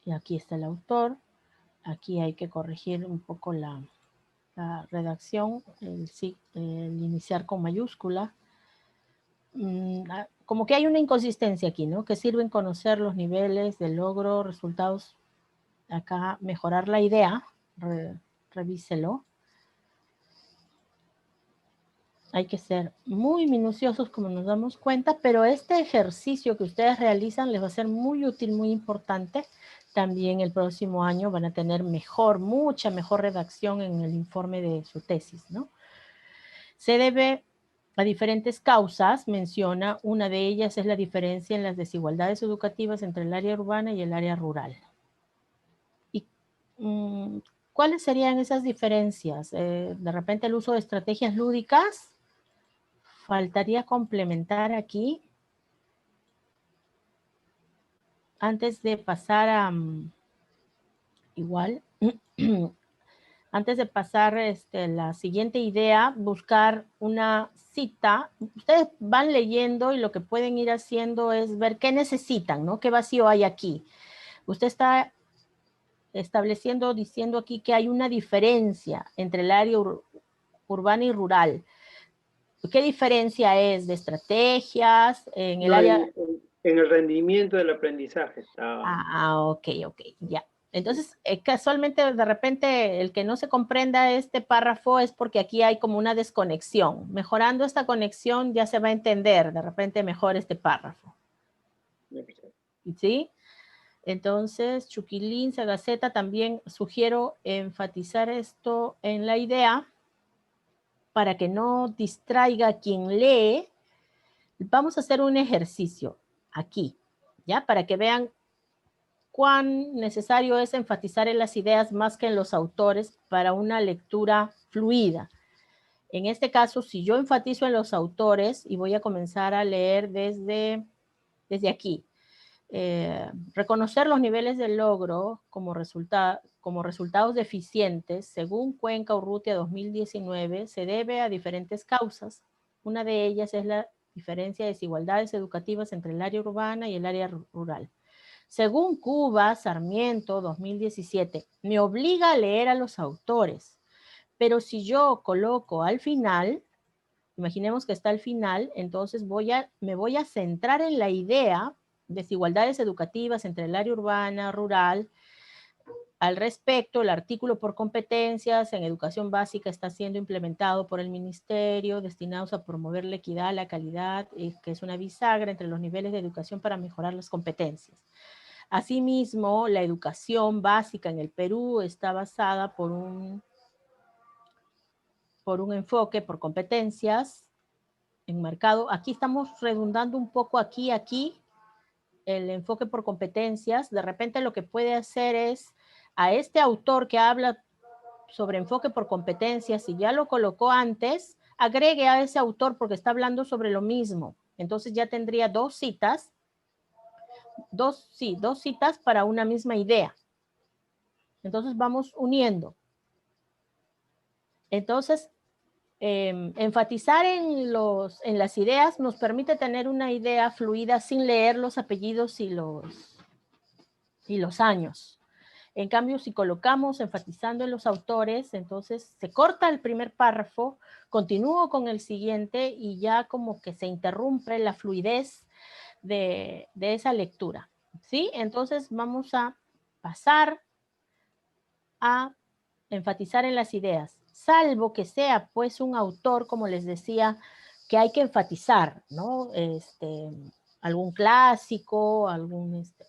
Y aquí está el autor. Aquí hay que corregir un poco la redacción, el iniciar con mayúscula. Como que hay una inconsistencia aquí, ¿no? Que sirven conocer los niveles de logro, resultados. Acá mejorar la idea, revíselo. Hay que ser muy minuciosos como nos damos cuenta, pero este ejercicio que ustedes realizan les va a ser muy útil, muy importante. También el próximo año van a tener mucha mejor redacción en el informe de su tesis, ¿no? Se debe a diferentes causas, menciona, una de ellas es la diferencia en las desigualdades educativas entre el área urbana y el área rural. ¿Y cuáles serían esas diferencias? De repente el uso de estrategias lúdicas. Faltaría complementar aquí, antes de pasar a, igual, antes de pasar la siguiente idea, buscar una cita. Ustedes van leyendo y lo que pueden ir haciendo es ver qué necesitan, ¿no? ¿Qué vacío hay aquí? Usted está estableciendo, diciendo aquí que hay una diferencia entre el área urbana y rural. ¿Qué diferencia es de estrategias en el área? En el rendimiento del aprendizaje está. Ok, ya. Entonces, casualmente, de repente, el que no se comprenda este párrafo es porque aquí hay como una desconexión. Mejorando esta conexión ya se va a entender de repente mejor este párrafo. ¿Sí? Entonces, Chuquilín, Sagaceta, también sugiero enfatizar esto en la idea para que no distraiga a quien lee. Vamos a hacer un ejercicio aquí, ¿ya? Para que vean cuán necesario es enfatizar en las ideas más que en los autores para una lectura fluida. En este caso, si yo enfatizo en los autores, y voy a comenzar a leer desde aquí, reconocer los niveles de logro como resultados deficientes, según Cuenca Urrutia 2019, se debe a diferentes causas. Una de ellas es la diferencia de desigualdades educativas entre el área urbana y el área rural. Según Cuba, Sarmiento, 2017, me obliga a leer a los autores, pero si yo coloco al final, imaginemos que está al final, entonces me voy a centrar en la idea, desigualdades educativas entre el área urbana, rural. Al respecto, el artículo por competencias en educación básica está siendo implementado por el ministerio, destinados a promover la equidad, la calidad, que es una bisagra entre los niveles de educación para mejorar las competencias. Asimismo, la educación básica en el Perú está basada por un enfoque por competencias enmarcado. Aquí estamos redundando un poco aquí, el enfoque por competencias. De repente lo que puede hacer es a este autor que habla sobre enfoque por competencias, si ya lo colocó antes, agregue a ese autor porque está hablando sobre lo mismo. Entonces ya tendría dos citas para una misma idea. Entonces vamos uniendo. Entonces, enfatizar en las ideas nos permite tener una idea fluida sin leer los apellidos y los años. En cambio, si colocamos enfatizando en los autores, entonces se corta el primer párrafo, continúo con el siguiente y ya como que se interrumpe la fluidez de esa lectura, ¿Sí? Entonces vamos a pasar a enfatizar en las ideas, salvo que sea pues un autor, como les decía, que hay que enfatizar, ¿no? Algún clásico,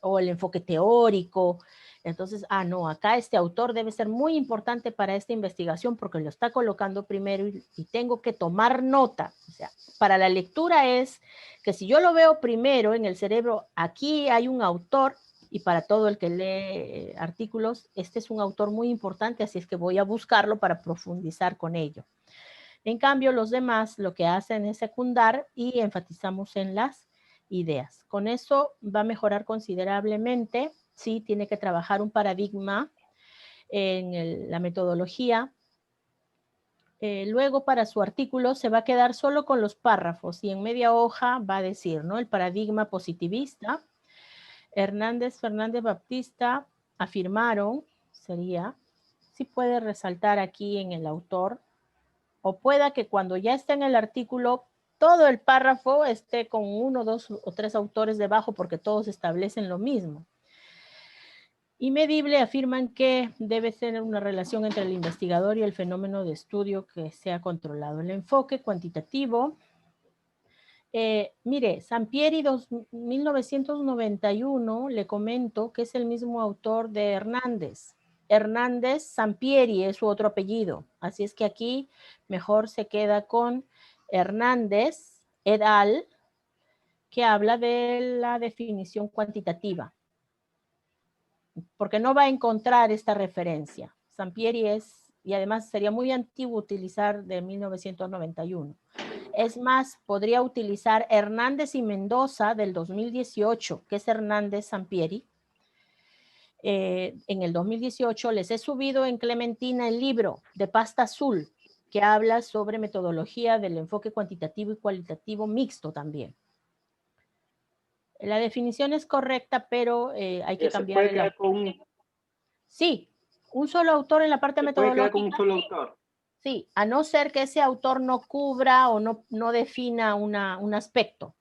o el enfoque teórico. Entonces, no, acá este autor debe ser muy importante para esta investigación porque lo está colocando primero y tengo que tomar nota. O sea, para la lectura es que si yo lo veo primero en el cerebro, aquí hay un autor, y para todo el que lee artículos, este es un autor muy importante, así es que voy a buscarlo para profundizar con ello. En cambio, los demás lo que hacen es secundar y enfatizamos en las ideas. Con eso va a mejorar considerablemente. Sí, tiene que trabajar un paradigma en la metodología. Luego, para su artículo, se va a quedar solo con los párrafos y en media hoja va a decir, ¿no? El paradigma positivista. Hernández, Fernández, Baptista afirmaron, sería, sí puede resaltar aquí en el autor, o pueda que cuando ya esté en el artículo, todo el párrafo esté con 1, 2 o 3 autores debajo porque todos establecen lo mismo. Y medible afirman que debe ser una relación entre el investigador y el fenómeno de estudio que sea controlado. El enfoque cuantitativo. Mire, Sampieri 1991, le comento que es el mismo autor de Hernández. Hernández Sampieri es su otro apellido. Así es que aquí mejor se queda con Hernández et al, que habla de la definición cuantitativa. Porque no va a encontrar esta referencia. Sampieri es, y además sería muy antiguo utilizar de 1991. Es más, podría utilizar Hernández y Mendoza del 2018, que es Hernández Sampieri. En el 2018 les he subido en Clementina el libro de pasta azul, que habla sobre metodología del enfoque cuantitativo y cualitativo mixto también. La definición es correcta, pero hay que cambiar el autor. Sí, un solo autor en la parte metodológica. Puede quedar con un solo autor. Sí, a no ser que ese autor no cubra o no defina un aspecto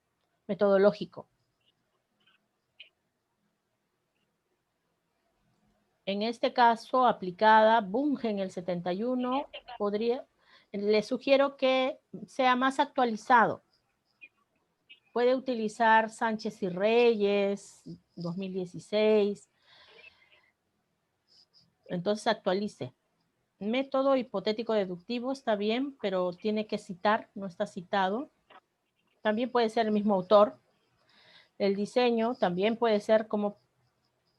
metodológico. En este caso, aplicada Bunge en el 71, le sugiero que sea más actualizado. Puede utilizar Sánchez y Reyes, 2016. Entonces actualice. Método hipotético deductivo está bien, pero tiene que citar, no está citado. También puede ser el mismo autor. El diseño también puede ser como,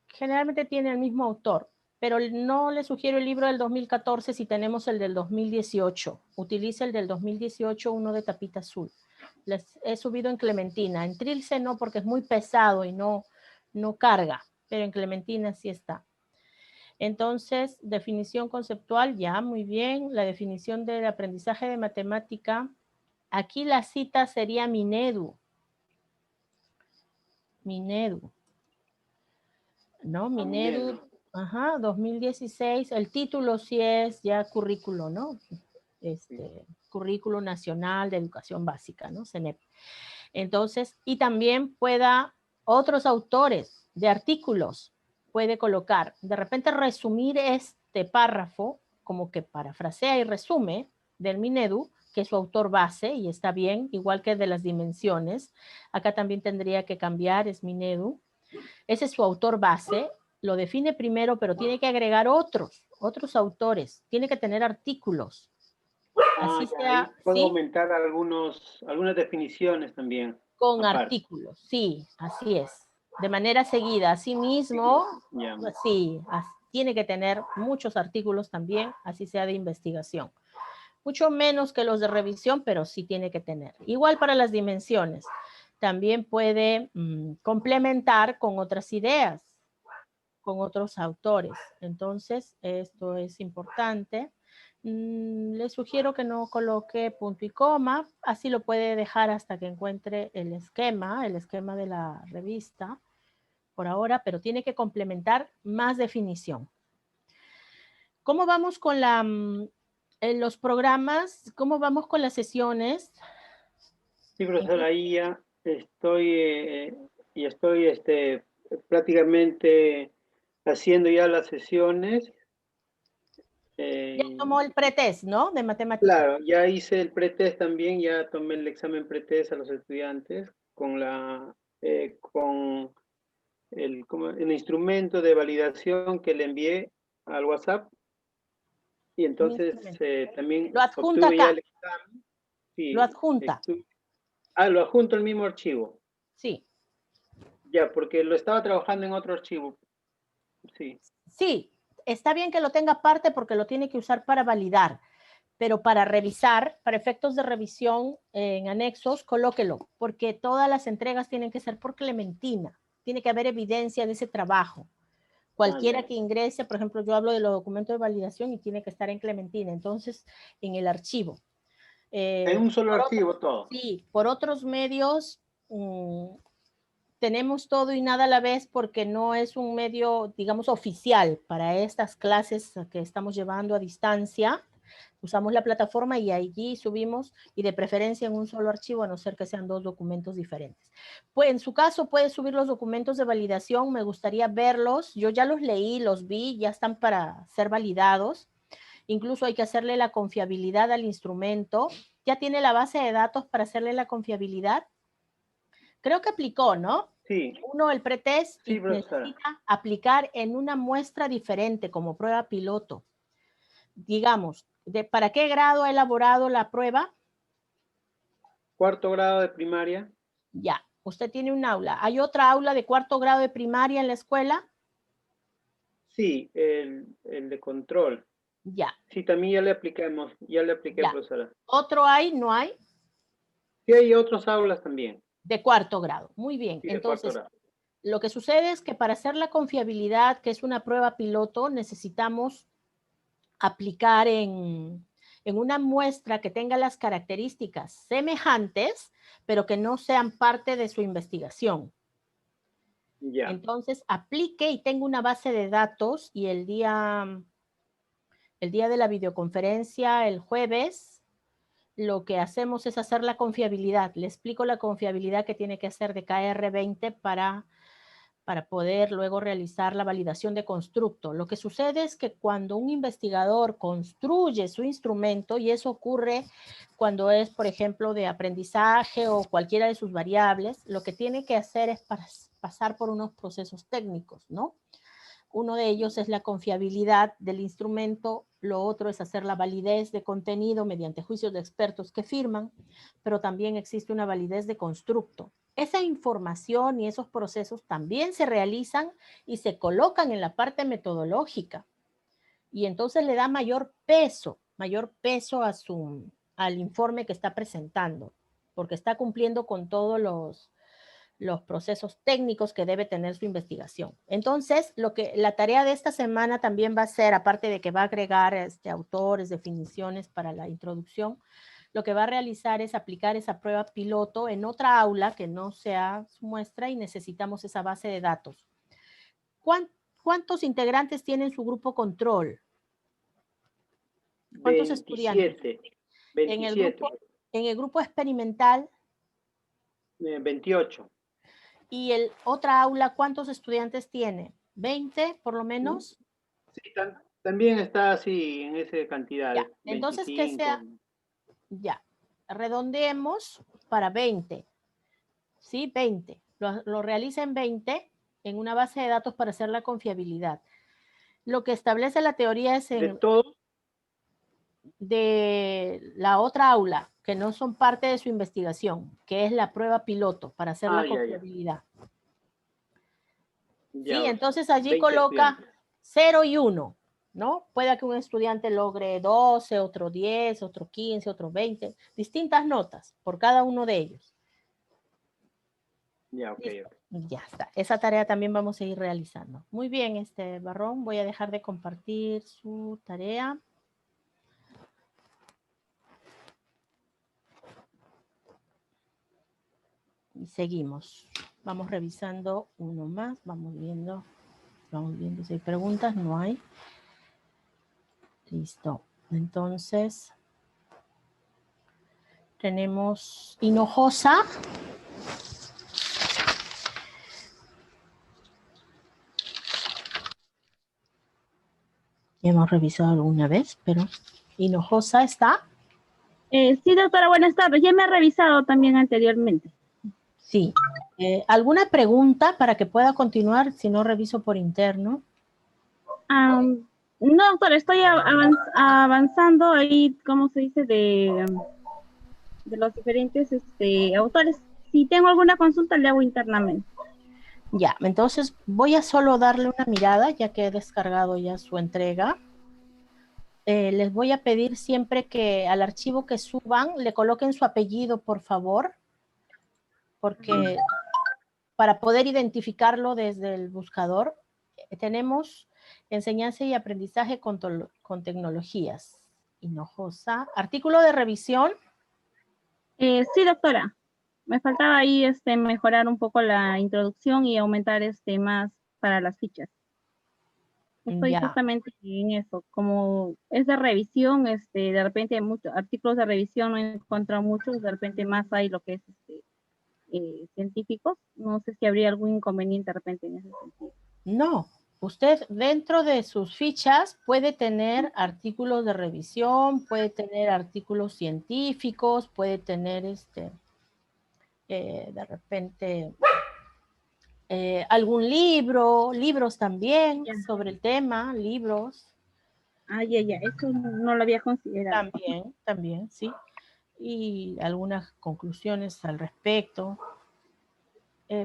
generalmente tiene el mismo autor, pero no le sugiero el libro del 2014 si tenemos el del 2018. Utilice el del 2018, uno de tapita azul. Les he subido en Clementina. En Trilce no, porque es muy pesado y no carga, pero en Clementina sí está. Entonces, definición conceptual, ya, muy bien. La definición del aprendizaje de matemática. Aquí la cita sería Minedu. Minedu. ¿No? Minedu, ajá, 2016. El título sí es ya currículo, ¿no? Currículo Nacional de Educación Básica, ¿no? CENEP. Entonces, y también pueda otros autores de artículos puede colocar, de repente resumir este párrafo, como que parafrasea y resume del Minedu, que es su autor base, y está bien, igual que de las dimensiones. Acá también tendría que cambiar, es Minedu. Ese es su autor base, lo define primero, pero tiene que agregar otros autores, tiene que tener artículos. Así sea, puedo ¿sí? aumentar algunas definiciones también. Con artículos, sí, así es. De manera seguida, así mismo, sí, tiene que tener muchos artículos también, así sea de investigación. Mucho menos que los de revisión, pero sí tiene que tener. Igual para las dimensiones. También puede complementar con otras ideas, con otros autores. Entonces, esto es importante. Le sugiero que no coloque punto y coma, así lo puede dejar hasta que encuentre el esquema de la revista por ahora, pero tiene que complementar más definición. ¿Cómo vamos con los programas? ¿Cómo vamos con las sesiones? Sí, profesora, ahí ya estoy prácticamente haciendo ya las sesiones. Ya tomó el pretest, ¿no? De matemáticas. Claro, ya hice el pretest también, ya tomé el examen pretest a los estudiantes con el instrumento de validación que le envié al WhatsApp. Y entonces también Lo adjunta obtuve ya acá. el examen. Sí, Lo adjunta. lo adjunto al mismo archivo. Sí. Ya, porque lo estaba trabajando en otro archivo. Sí. Sí, está bien que lo tenga aparte porque lo tiene que usar para validar, pero para revisar, para efectos de revisión en anexos, colóquelo, porque todas las entregas tienen que ser por Clementina. Tiene que haber evidencia de ese trabajo. Cualquiera que ingrese, por ejemplo, yo hablo de los documentos de validación y tiene que estar en Clementina, entonces en el archivo. En un solo archivo todo. Sí, por otros medios tenemos todo y nada a la vez porque no es un medio, digamos, oficial para estas clases que estamos llevando a distancia. Usamos la plataforma y allí subimos, y de preferencia en un solo archivo, a no ser que sean dos documentos diferentes. Pues en su caso puede subir los documentos de validación, me gustaría verlos. Yo ya los leí, los vi, ya están para ser validados. Incluso hay que hacerle la confiabilidad al instrumento. ¿Ya tiene la base de datos para hacerle la confiabilidad? Creo que aplicó, ¿no? Sí. Uno, el pretest, sí, y necesita aplicar en una muestra diferente como prueba piloto. Digamos, ¿para qué grado ha elaborado la prueba? Cuarto grado de primaria. Ya, usted tiene un aula. ¿Hay otra aula de cuarto grado de primaria en la escuela? Sí, el de control. Ya. Sí, también ya le aplicamos, profesora. ¿Otro hay? ¿No hay? Sí, hay otras aulas también. De cuarto grado. Muy bien. Sí, entonces, lo que sucede es que para hacer la confiabilidad, que es una prueba piloto, necesitamos aplicar en una muestra que tenga las características semejantes, pero que no sean parte de su investigación. Ya. Entonces, aplique y tenga una base de datos, y el día de la videoconferencia, el jueves, lo que hacemos es hacer la confiabilidad. Le explico la confiabilidad que tiene que hacer de KR20 para poder luego realizar la validación de constructo. Lo que sucede es que cuando un investigador construye su instrumento, y eso ocurre cuando es, por ejemplo, de aprendizaje o cualquiera de sus variables, lo que tiene que hacer es pasar por unos procesos técnicos, ¿no? Uno de ellos es la confiabilidad del instrumento, lo otro es hacer la validez de contenido mediante juicios de expertos que firman, pero también existe una validez de constructo. Esa información y esos procesos también se realizan y se colocan en la parte metodológica, y entonces le da mayor peso al informe que está presentando, porque está cumpliendo con todos los procesos técnicos que debe tener su investigación. Entonces, la tarea de esta semana también va a ser, aparte de que va a agregar autores, definiciones para la introducción, lo que va a realizar es aplicar esa prueba piloto en otra aula que no sea su muestra, y necesitamos esa base de datos. ¿Cuántos integrantes tienen su grupo control? ¿Cuántos 27, estudiantes? 27. En el grupo experimental. 28. ¿Y el otra aula cuántos estudiantes tiene? ¿20 por lo menos? Sí, también está así en esa cantidad. Ya. Entonces 25. que sea, ya, redondeemos para 20. ¿Sí? 20. Lo realiza en 20 en una base de datos para hacer la confiabilidad. Lo que establece la teoría es ¿De todo? de la otra aula, que no son parte de su investigación, que es la prueba piloto para hacer la confiabilidad. Ya, ¿sí? Entonces allí coloca estudiantes. 0 y 1, ¿no? Puede que un estudiante logre 12, otro 10, otro 15, otro 20, distintas notas por cada uno de ellos. Ya, ok. Ya está. Esa tarea también vamos a ir realizando. Muy bien, Barrón. Voy a dejar de compartir su tarea. Y seguimos. Vamos revisando uno más. Vamos viendo si hay preguntas. No hay. Listo. Entonces, tenemos Hinojosa. hemos revisado alguna vez, pero Hinojosa está. Sí, doctora, buenas tardes. Ya me he revisado también anteriormente. Sí. ¿Alguna pregunta para que pueda continuar? Si no, reviso por interno. No, doctora, estoy avanzando ahí, ¿cómo se dice? De los diferentes autores. Si tengo alguna consulta, le hago internamente. Ya, entonces voy a solo darle una mirada, ya que he descargado ya su entrega. Les voy a pedir siempre que al archivo que suban le coloquen su apellido, por favor, porque para poder identificarlo desde el buscador, tenemos enseñanza y aprendizaje con tecnologías. Hinojosa. Artículo de revisión. Sí, doctora. Me faltaba ahí mejorar un poco la introducción y aumentar más para las fichas. Estoy Ya. justamente en eso. Como es de revisión, de repente hay muchos artículos de revisión, no he encontrado muchos, de repente más hay lo que es científicos. No sé si habría algún inconveniente de repente en ese sentido. No, usted dentro de sus fichas puede tener artículos de revisión, puede tener artículos científicos, puede tener de repente algún libros también Ya. sobre el tema, libros. Ya, eso no lo había considerado. También, sí. Y algunas conclusiones al respecto.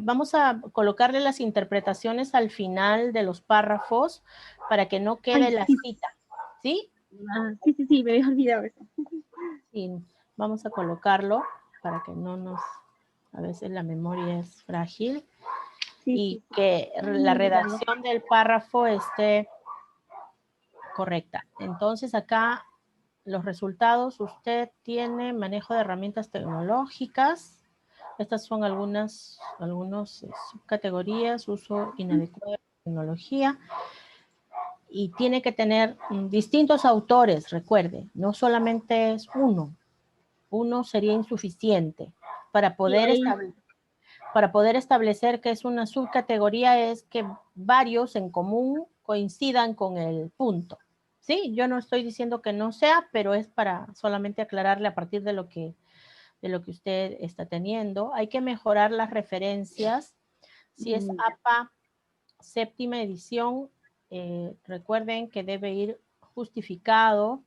Vamos a colocarle las interpretaciones al final de los párrafos para que no quede la cita, ¿sí? Sí, me había olvidado eso. Sí, vamos a colocarlo para que no nos... A veces la memoria es frágil. Y que la redacción del párrafo esté correcta. Entonces acá los resultados, usted tiene manejo de herramientas tecnológicas. Estas son algunas subcategorías, uso inadecuado de la tecnología. Y tiene que tener distintos autores, recuerde, no solamente es uno. Uno sería insuficiente para poder establecer que es una subcategoría, es que varios en común coincidan con el punto. Sí, yo no estoy diciendo que no sea, pero es para solamente aclararle a partir de lo que usted está teniendo. Hay que mejorar las referencias. Si es APA séptima edición, recuerden que debe ir justificado,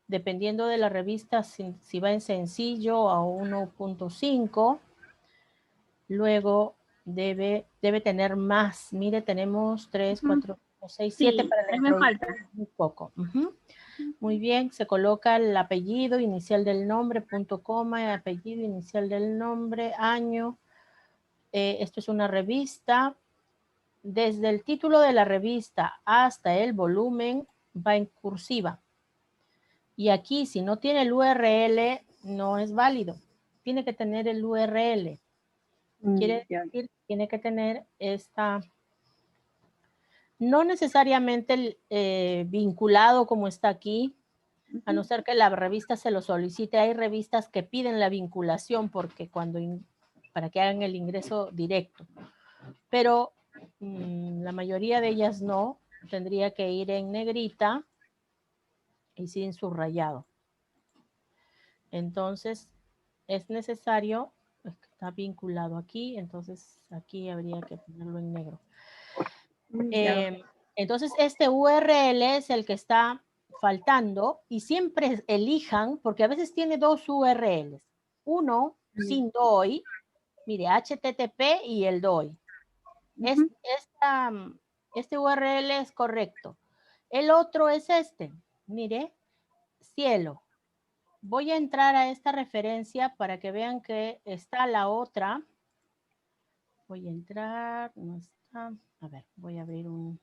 dependiendo de la revista, si va en sencillo a 1.5. Luego debe tener más. Mire, tenemos 3, 4, 6, 7 para la introducción. Me falta. Muy poco. Muy bien, se coloca el apellido inicial del nombre, punto coma, apellido inicial del nombre, año. Esto es una revista. Desde el título de la revista hasta el volumen va en cursiva. Y aquí, si no tiene el URL, no es válido. Tiene que tener el URL. Quiere decir que tiene que tener esta, no necesariamente vinculado como está aquí, a no ser que la revista se lo solicite. Hay revistas que piden la vinculación porque para que hagan el ingreso directo. Pero la mayoría de ellas no. Tendría que ir en negrita y sin subrayado. Entonces, es necesario, está vinculado aquí, entonces aquí habría que ponerlo en negro. Entonces, este URL es el que está faltando y siempre elijan, porque a veces tiene dos URLs. Uno sin DOI, mire, HTTP y el DOI. Este URL es correcto. El otro es mire, cielo. Voy a entrar a esta referencia para que vean que está la otra. Voy a entrar, no está. A ver, voy a abrir una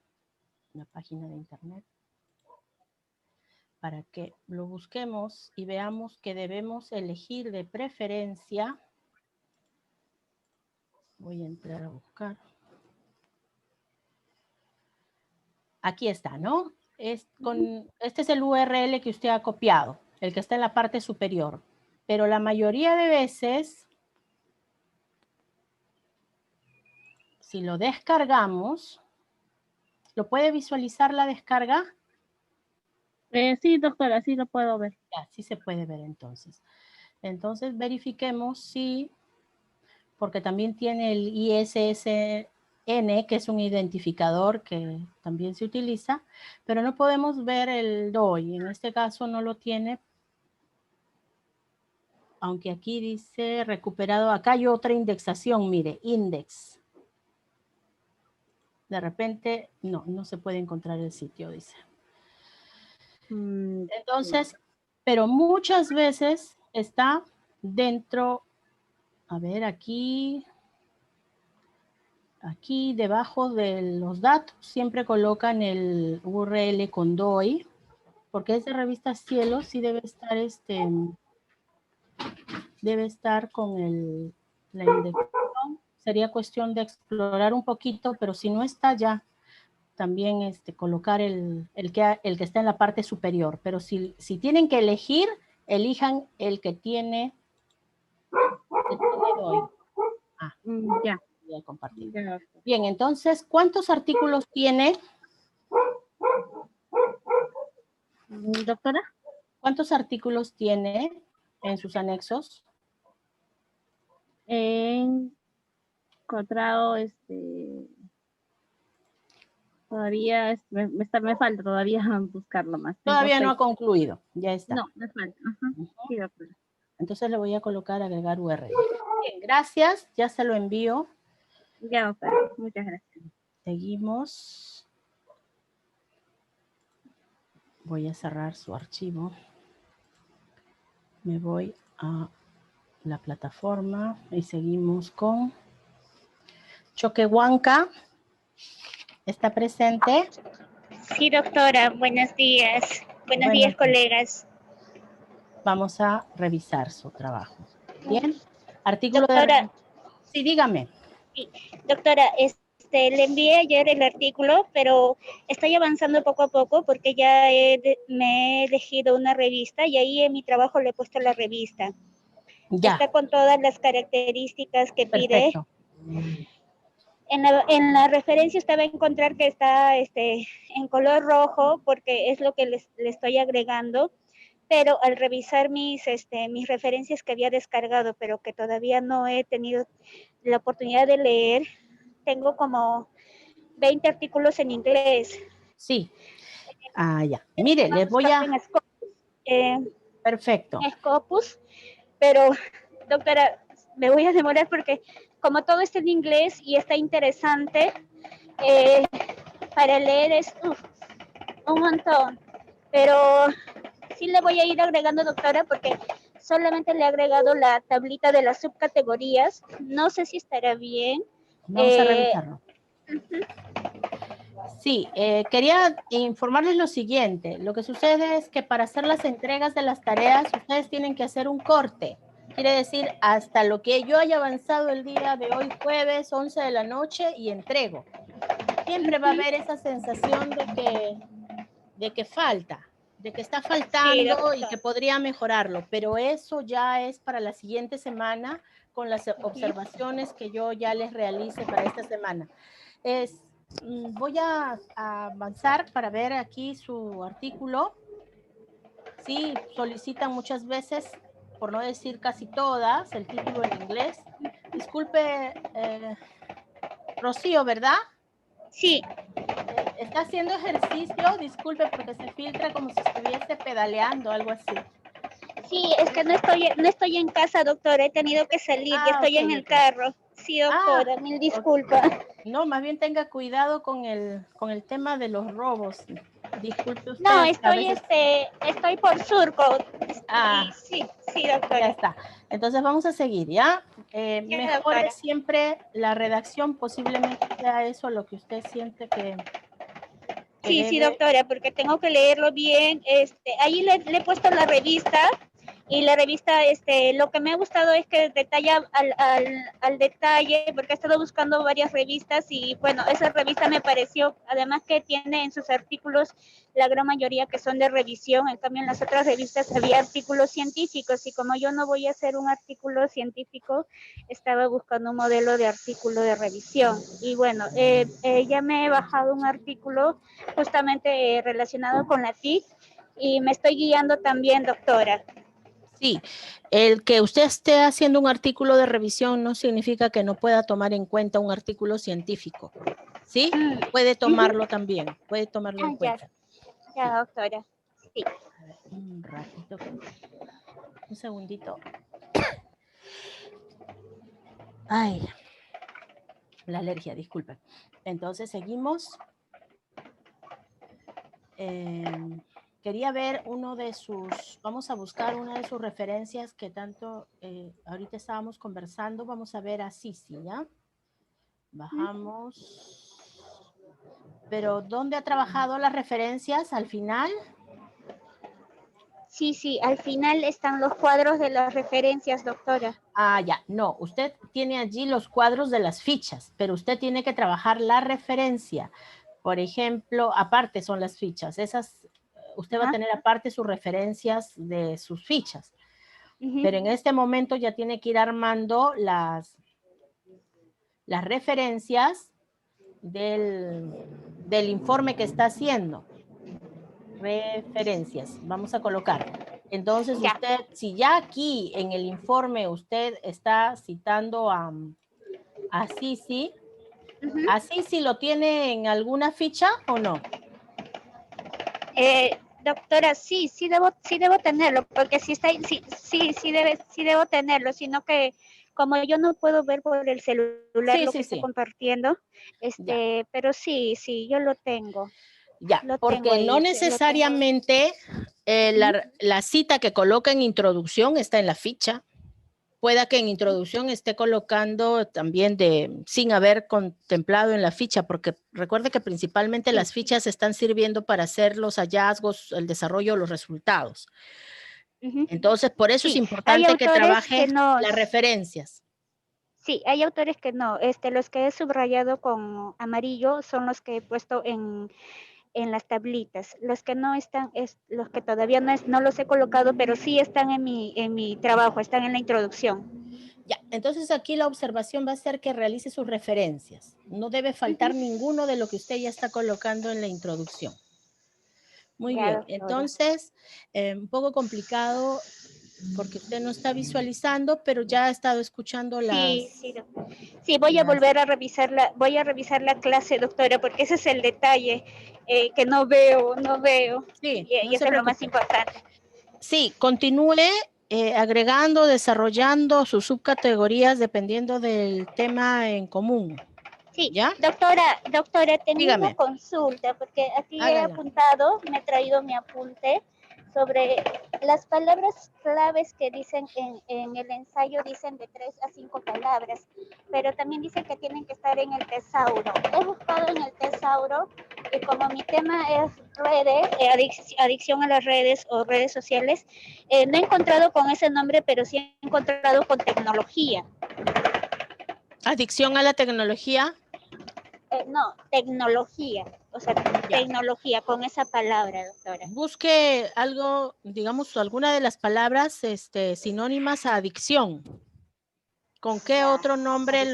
página de internet para que lo busquemos y veamos que debemos elegir de preferencia. Voy a entrar a buscar. Aquí está, ¿no? Este es el URL que usted ha copiado, el que está en la parte superior. Pero la mayoría de veces, si lo descargamos, ¿lo puede visualizar la descarga? Sí, doctora, sí lo puedo ver. Ya, sí se puede ver entonces. Entonces verifiquemos si, porque también tiene el ISSN, que es un identificador que también se utiliza, pero no podemos ver el DOI. En este caso no lo tiene, aunque aquí dice recuperado. Acá hay otra indexación, mire, index. De repente, no se puede encontrar el sitio, dice. Entonces, pero muchas veces está dentro, a ver, aquí debajo de los datos, siempre colocan el URL con DOI, porque esa revista Cielo sí debe estar, debe estar con la indexación. Sería cuestión de explorar un poquito, pero si no está ya, también colocar el que está en la parte superior. Pero si tienen que elegir, elijan el que tiene DOI. Ya. Voy a compartir. Ya. Bien, entonces, ¿cuántos artículos tiene? Doctora. ¿Cuántos artículos tiene en sus anexos? He encontrado, todavía, me falta todavía buscarlo más. Todavía Tengo no ha concluido, ya está. No, me falta. Ajá. Sí, doctora. Entonces le voy a colocar agregar URL. Bien, gracias, ya se lo envío. Ya, doctora, muchas gracias. Seguimos. Voy a cerrar su archivo. Me voy a la plataforma y seguimos con Choquehuanca. ¿Está presente? Sí, doctora, buenos días. Buenos Buenos días, días. colegas. Vamos a revisar su trabajo. Bien. Artículo Doctora. Sí, dígame. Sí, doctora, le envié ayer el artículo, pero estoy avanzando poco a poco porque ya me he elegido una revista y ahí en mi trabajo le he puesto la revista. Ya. Está con todas las características que Perfecto. pide. En la referencia usted va a encontrar que está en color rojo porque es lo que le estoy agregando, pero al revisar mis referencias que había descargado, pero que todavía no he tenido la oportunidad de leer, tengo como 20 artículos en inglés. Sí. Ya. Mire, les voy a... Perfecto. Scopus, pero doctora, me voy a demorar porque como todo está en inglés y está interesante, para leer es un montón, pero sí le voy a ir agregando, doctora, porque solamente le he agregado la tablita de las subcategorías, no sé si estará bien. Vamos a revisarlo. Sí, quería informarles lo siguiente. Lo que sucede es que para hacer las entregas de las tareas, ustedes tienen que hacer un corte. Quiere decir, hasta lo que yo haya avanzado el día de hoy, jueves, 11 de la noche, y entrego. Siempre va a haber esa sensación de que falta, de que está faltando y que podría mejorarlo, pero eso ya es para la siguiente semana con las observaciones que yo ya les realice para esta semana. Voy a avanzar para ver aquí su artículo. Sí, solicitan muchas veces, por no decir casi todas, el título en inglés. Disculpe, Rocío, ¿verdad? Sí. Está haciendo ejercicio, disculpe, porque se filtra como si estuviese pedaleando, algo así. Sí, es que no estoy en casa, doctora, he tenido que salir, y estoy en el carro. Sí, doctora, mil disculpas. No, más bien tenga cuidado con el tema de los robos. Disculpe usted. No, estoy por Surco. Sí, doctora. Ya está. Entonces vamos a seguir, ¿ya? Mejore siempre la redacción, posiblemente sea eso lo que usted siente que sí, doctora, porque tengo que leerlo bien. Ahí le he puesto la revista. Y la revista, lo que me ha gustado es que detalla al detalle, porque he estado buscando varias revistas y bueno, esa revista me pareció, además que tiene en sus artículos la gran mayoría que son de revisión, en cambio en las otras revistas había artículos científicos y como yo no voy a hacer un artículo científico, estaba buscando un modelo de artículo de revisión. Y bueno, ya me he bajado un artículo justamente relacionado con la TIC, y me estoy guiando también, doctora. Sí, el que usted esté haciendo un artículo de revisión no significa que no pueda tomar en cuenta un artículo científico. ¿Sí? Puede tomarlo también, puede tomarlo en cuenta. Ya, doctora. Sí. A ver, un ratito. Un segundito. Ay, la alergia, disculpen. Entonces, seguimos. Quería ver vamos a buscar una de sus referencias que tanto ahorita estábamos conversando. Vamos a ver a Sisi, ¿ya? Bajamos. Pero, ¿dónde ha trabajado las referencias al final? Sí, al final están los cuadros de las referencias, doctora. Ah, ya, no, usted tiene allí los cuadros de las fichas, pero usted tiene que trabajar la referencia. Por ejemplo, aparte son las fichas, esas, usted va a tener aparte sus referencias de sus fichas. Pero en este momento ya tiene que ir armando las referencias del informe que está haciendo. Referencias, vamos a colocar. Entonces usted, si ya aquí en el informe usted está citando a Sisi, ¿a Sisi lo tiene en alguna ficha o no? Doctora, sí debo tenerlo, porque sí debo tenerlo, sino que como yo no puedo ver por el celular lo que estoy compartiendo, pero sí, yo lo tengo. Ya, porque no necesariamente la cita que coloca en introducción está en la ficha. Pueda que en introducción esté colocando también sin haber contemplado en la ficha, porque recuerde que principalmente las fichas están sirviendo para hacer los hallazgos, el desarrollo, los resultados. Entonces, por eso es importante que trabaje las referencias. Sí, hay autores que no. Los que he subrayado con amarillo son los que he puesto en las tablitas. Los que no están, los que todavía no los he colocado, pero sí están en mi trabajo, están en la introducción. Ya, entonces aquí la observación va a ser que realice sus referencias. No debe faltar ninguno de lo que usted ya está colocando en la introducción. Muy bien, entonces, un poco complicado porque usted no está visualizando, pero ya ha estado escuchando Sí, voy a volver a revisarla, voy a revisar la clase, doctora, porque ese es el detalle que no veo. Sí, y eso es lo más importante. Sí, continúe agregando, desarrollando sus subcategorías dependiendo del tema en común. Sí, ¿ya? Doctora, tengo Dígame. una consulta, porque aquí he apuntado, me he traído mi apunte sobre las palabras claves que dicen en el ensayo, dicen de 3 a 5 palabras, pero también dicen que tienen que estar en el tesauro. He buscado en el tesauro y como mi tema es redes, adicción a las redes o redes sociales, no he encontrado con ese nombre, pero sí he encontrado con tecnología. ¿Adicción a la tecnología? No, tecnología, o sea, tecnología con esa palabra, doctora. Busque algo, digamos, alguna de las palabras sinónimas a adicción. ¿Con qué otro nombre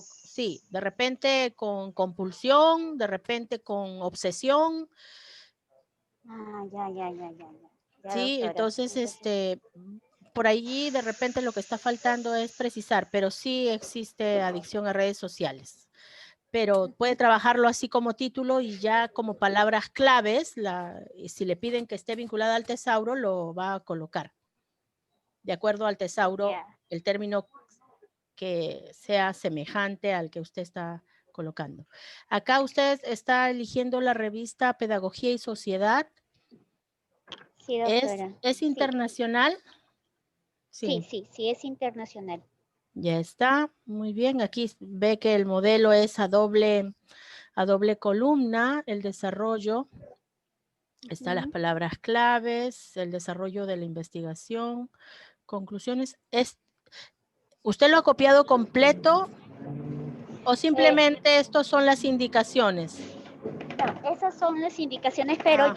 sí, de repente con compulsión, de repente con obsesión? Ya, sí, doctora. Entonces, por allí de repente lo que está faltando es precisar, pero sí existe adicción a redes sociales. Pero puede trabajarlo así como título y ya como palabras claves, si le piden que esté vinculada al tesauro, lo va a colocar. De acuerdo al tesauro, el término que sea semejante al que usted está colocando. Acá usted está eligiendo la revista Pedagogía y Sociedad. Sí, doctora. ¿Es internacional? Sí, es internacional. Ya está, muy bien. Aquí ve que el modelo es a doble columna, el desarrollo. Están las palabras claves, el desarrollo de la investigación, conclusiones. ¿Usted lo ha copiado completo o simplemente estos son las indicaciones? No, esas son las indicaciones, pero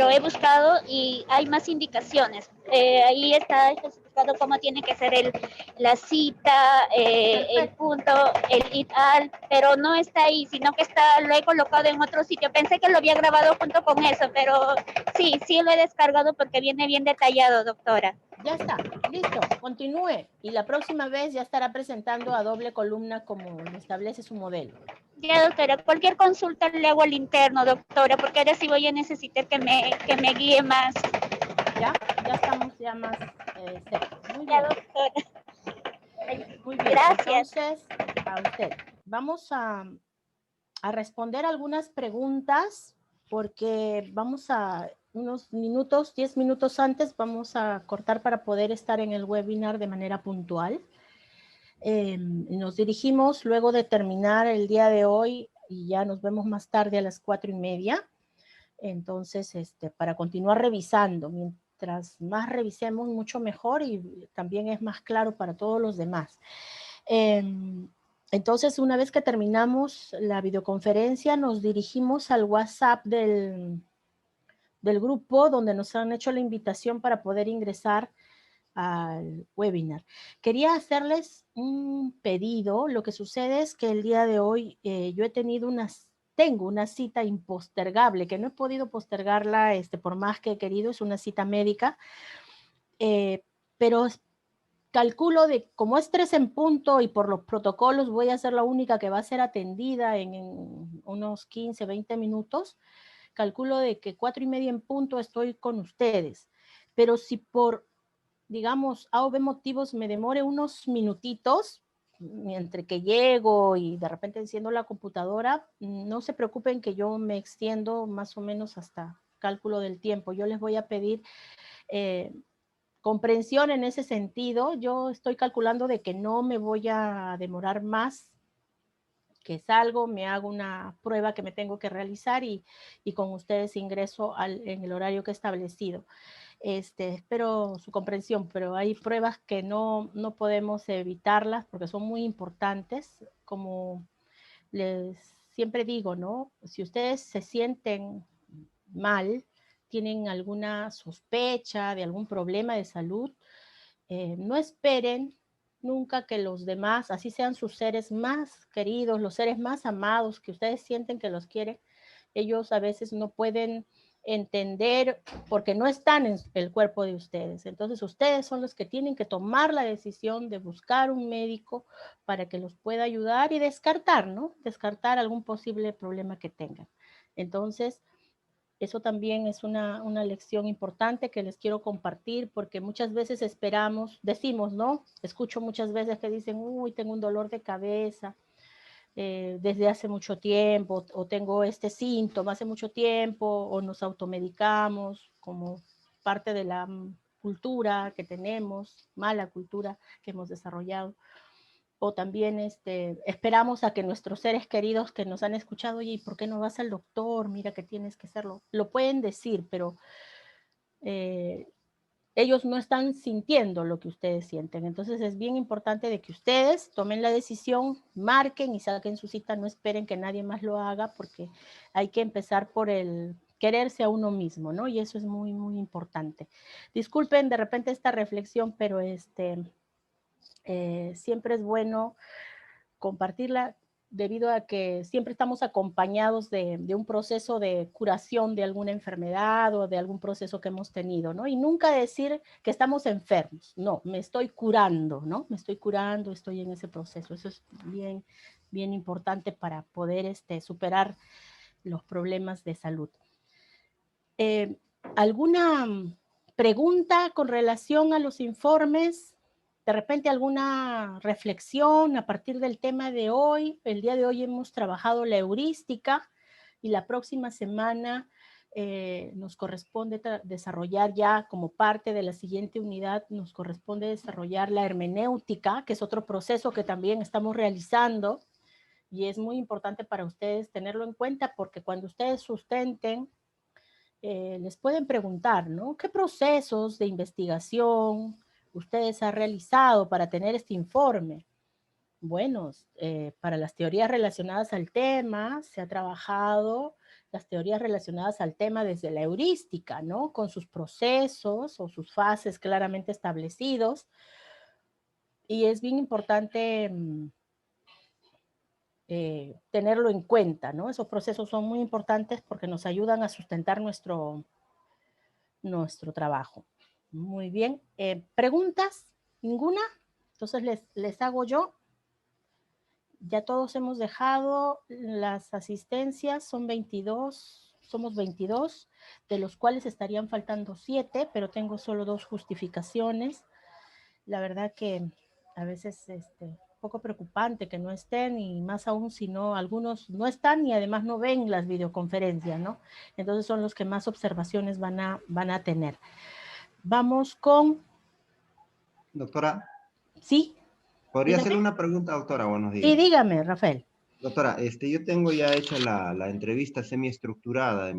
he buscado y hay más indicaciones. Ahí está especificado colocado cómo tiene que ser la cita, el punto, el ideal, pero no está ahí, sino que lo he colocado en otro sitio. Pensé que lo había grabado junto con eso, pero sí lo he descargado porque viene bien detallado, doctora. Ya está, listo, continúe. Y la próxima vez ya estará presentando a doble columna como lo establece su modelo. Ya, doctora, cualquier consulta le hago al interno, doctora, porque ahora sí voy a necesitar que me guíe más. Ya estamos ya más cerca. Muy bien. Ya, doctora. Muy bien. Gracias. Entonces, a usted. Vamos a responder algunas preguntas porque vamos a unos minutos, 10 minutos antes, vamos a cortar para poder estar en el webinar de manera puntual. Nos dirigimos luego de terminar el día de hoy y ya nos vemos más tarde a las 4:30. Entonces, para continuar revisando, mientras más revisemos, mucho mejor y también es más claro para todos los demás. Entonces, una vez que terminamos la videoconferencia, nos dirigimos al WhatsApp del grupo donde nos han hecho la invitación para poder ingresar al webinar. Quería hacerles un pedido. Lo que sucede es que el día de hoy yo tengo una cita impostergable, que no he podido postergarla por más que he querido, es una cita médica, pero calculo de, como es 3 en punto y por los protocolos voy a ser la única que va a ser atendida en unos 15, 20 minutos, calculo de que 4:30 en punto estoy con ustedes. Pero si por, digamos, A o B motivos me demore unos minutitos, mientras que llego y de repente enciendo la computadora, no se preocupen que yo me extiendo más o menos hasta cálculo del tiempo. Yo les voy a pedir comprensión en ese sentido. Yo estoy calculando de que no me voy a demorar más, que salgo, me hago una prueba que me tengo que realizar y con ustedes ingreso en el horario que he establecido. Espero su comprensión, pero hay pruebas que no podemos evitarlas porque son muy importantes. Como les siempre digo, ¿no? Si ustedes se sienten mal, tienen alguna sospecha de algún problema de salud, no esperen nunca que los demás, así sean sus seres más queridos, los seres más amados que ustedes sienten que los quieren, ellos a veces no pueden entender porque no están en el cuerpo de ustedes. Entonces ustedes son los que tienen que tomar la decisión de buscar un médico para que los pueda ayudar y descartar, ¿no? Descartar algún posible problema que tengan. Entonces, eso también es una lección importante que les quiero compartir porque muchas veces decimos, ¿no? Escucho muchas veces que dicen, uy, tengo un dolor de cabeza desde hace mucho tiempo, o tengo este síntoma hace mucho tiempo, o nos automedicamos como parte de la cultura que tenemos, mala cultura que hemos desarrollado. O también esperamos a que nuestros seres queridos que nos han escuchado, oye, ¿y por qué no vas al doctor? Mira que tienes que hacerlo. Lo pueden decir, pero ellos no están sintiendo lo que ustedes sienten. Entonces es bien importante de que ustedes tomen la decisión, marquen y saquen su cita, no esperen que nadie más lo haga porque hay que empezar por el quererse a uno mismo, ¿no? Y eso es muy, muy importante. Disculpen de repente esta reflexión, pero siempre es bueno compartirla debido a que siempre estamos acompañados de un proceso de curación de alguna enfermedad o de algún proceso que hemos tenido, ¿no? Y nunca decir que estamos enfermos, no, me estoy curando, ¿no? Me estoy curando, estoy en ese proceso. Eso es bien, bien importante para poder superar los problemas de salud. ¿Alguna pregunta con relación a los informes? De repente alguna reflexión a partir del tema de hoy. El día de hoy hemos trabajado la heurística y la próxima semana nos corresponde desarrollar ya como parte de la siguiente unidad, nos corresponde desarrollar la hermenéutica, que es otro proceso que también estamos realizando y es muy importante para ustedes tenerlo en cuenta porque cuando ustedes sustenten, les pueden preguntar, ¿no? ¿Qué procesos de investigación ustedes han realizado para tener este informe? Bueno, para las teorías relacionadas al tema se ha trabajado las teorías relacionadas al tema desde la heurística, ¿no? Con sus procesos o sus fases claramente establecidos. Y es bien importante tenerlo en cuenta, ¿no? Esos procesos son muy importantes porque nos ayudan a sustentar nuestro trabajo. Muy bien. ¿Preguntas? ¿Ninguna? Entonces les hago yo. Ya todos hemos dejado las asistencias, son 22, somos 22, de los cuales estarían faltando 7, pero tengo solo 2 justificaciones. La verdad que a veces un poco preocupante que no estén, y más aún si no, algunos no están y además no ven las videoconferencias, ¿no? Entonces son los que más observaciones van a tener. Vamos con... Doctora. Sí. ¿Podría Dígame. hacerle una pregunta, doctora? Buenos días. Sí, dígame, Rafael. Doctora, yo tengo ya hecha la entrevista semiestructurada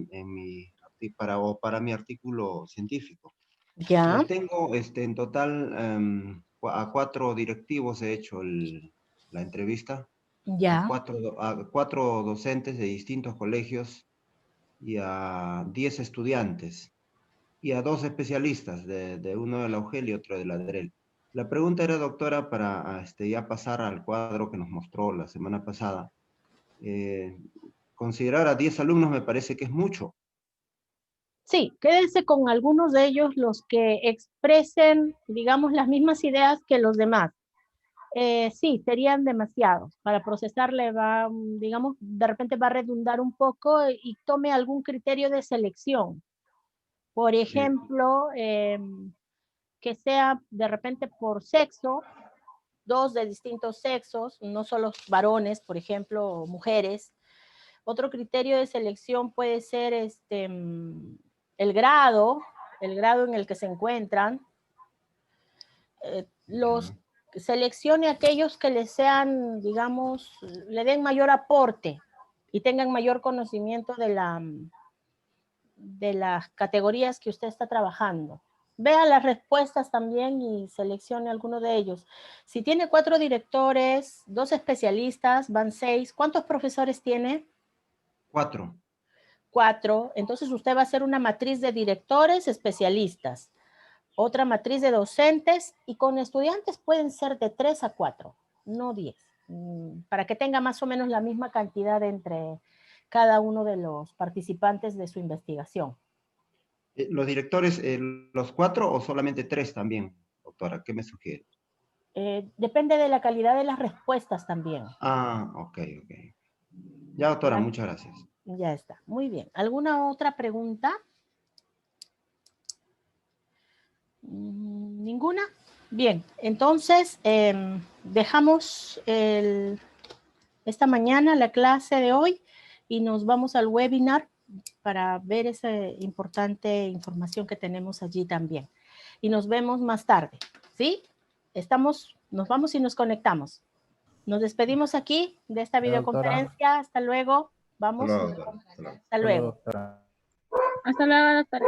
para mi artículo científico. Ya. Tengo en total a 4 directivos he hecho la entrevista. Ya. A 4 docentes de distintos colegios y a 10 estudiantes y a 2 especialistas, de uno de la UGEL y otro de la DREL. La pregunta era, doctora, para ya pasar al cuadro que nos mostró la semana pasada. Considerar a 10 alumnos me parece que es mucho. Sí, quédense con algunos de ellos, los que expresen, digamos, las mismas ideas que los demás. Sí, serían demasiados. Para procesarle va, digamos, de repente va a redundar un poco y tome algún criterio de selección. Por ejemplo, que sea de repente por sexo, 2 de distintos sexos, no solo varones, por ejemplo, o mujeres. Otro criterio de selección puede ser el grado en el que se encuentran. Seleccione aquellos que les sean, digamos, le den mayor aporte y tengan mayor conocimiento de las categorías que usted está trabajando. Vea las respuestas también y seleccione alguno de ellos. Si tiene 4 directores, 2 especialistas, van 6. ¿Cuántos profesores tiene? 4. 4. Entonces usted va a hacer una matriz de directores, especialistas, otra matriz de docentes, y con estudiantes pueden ser de 3 a 4, no 10, para que tenga más o menos la misma cantidad entre cada uno de los participantes de su investigación. ¿Los directores, los 4 o solamente 3 también, doctora? ¿Qué me sugiere? Depende de la calidad de las respuestas también. Ah, ok. Ya, doctora, ¿Ya? muchas gracias. Ya está, muy bien. ¿Alguna otra pregunta? ¿Ninguna? Bien, entonces dejamos esta mañana la clase de hoy y nos vamos al webinar para ver esa importante información que tenemos allí también. Y nos vemos más tarde, ¿sí? Nos vamos y nos conectamos. Nos despedimos aquí de esta videoconferencia. Hasta luego. Vamos. Hasta luego, doctora. Hasta luego. Hasta luego, doctora.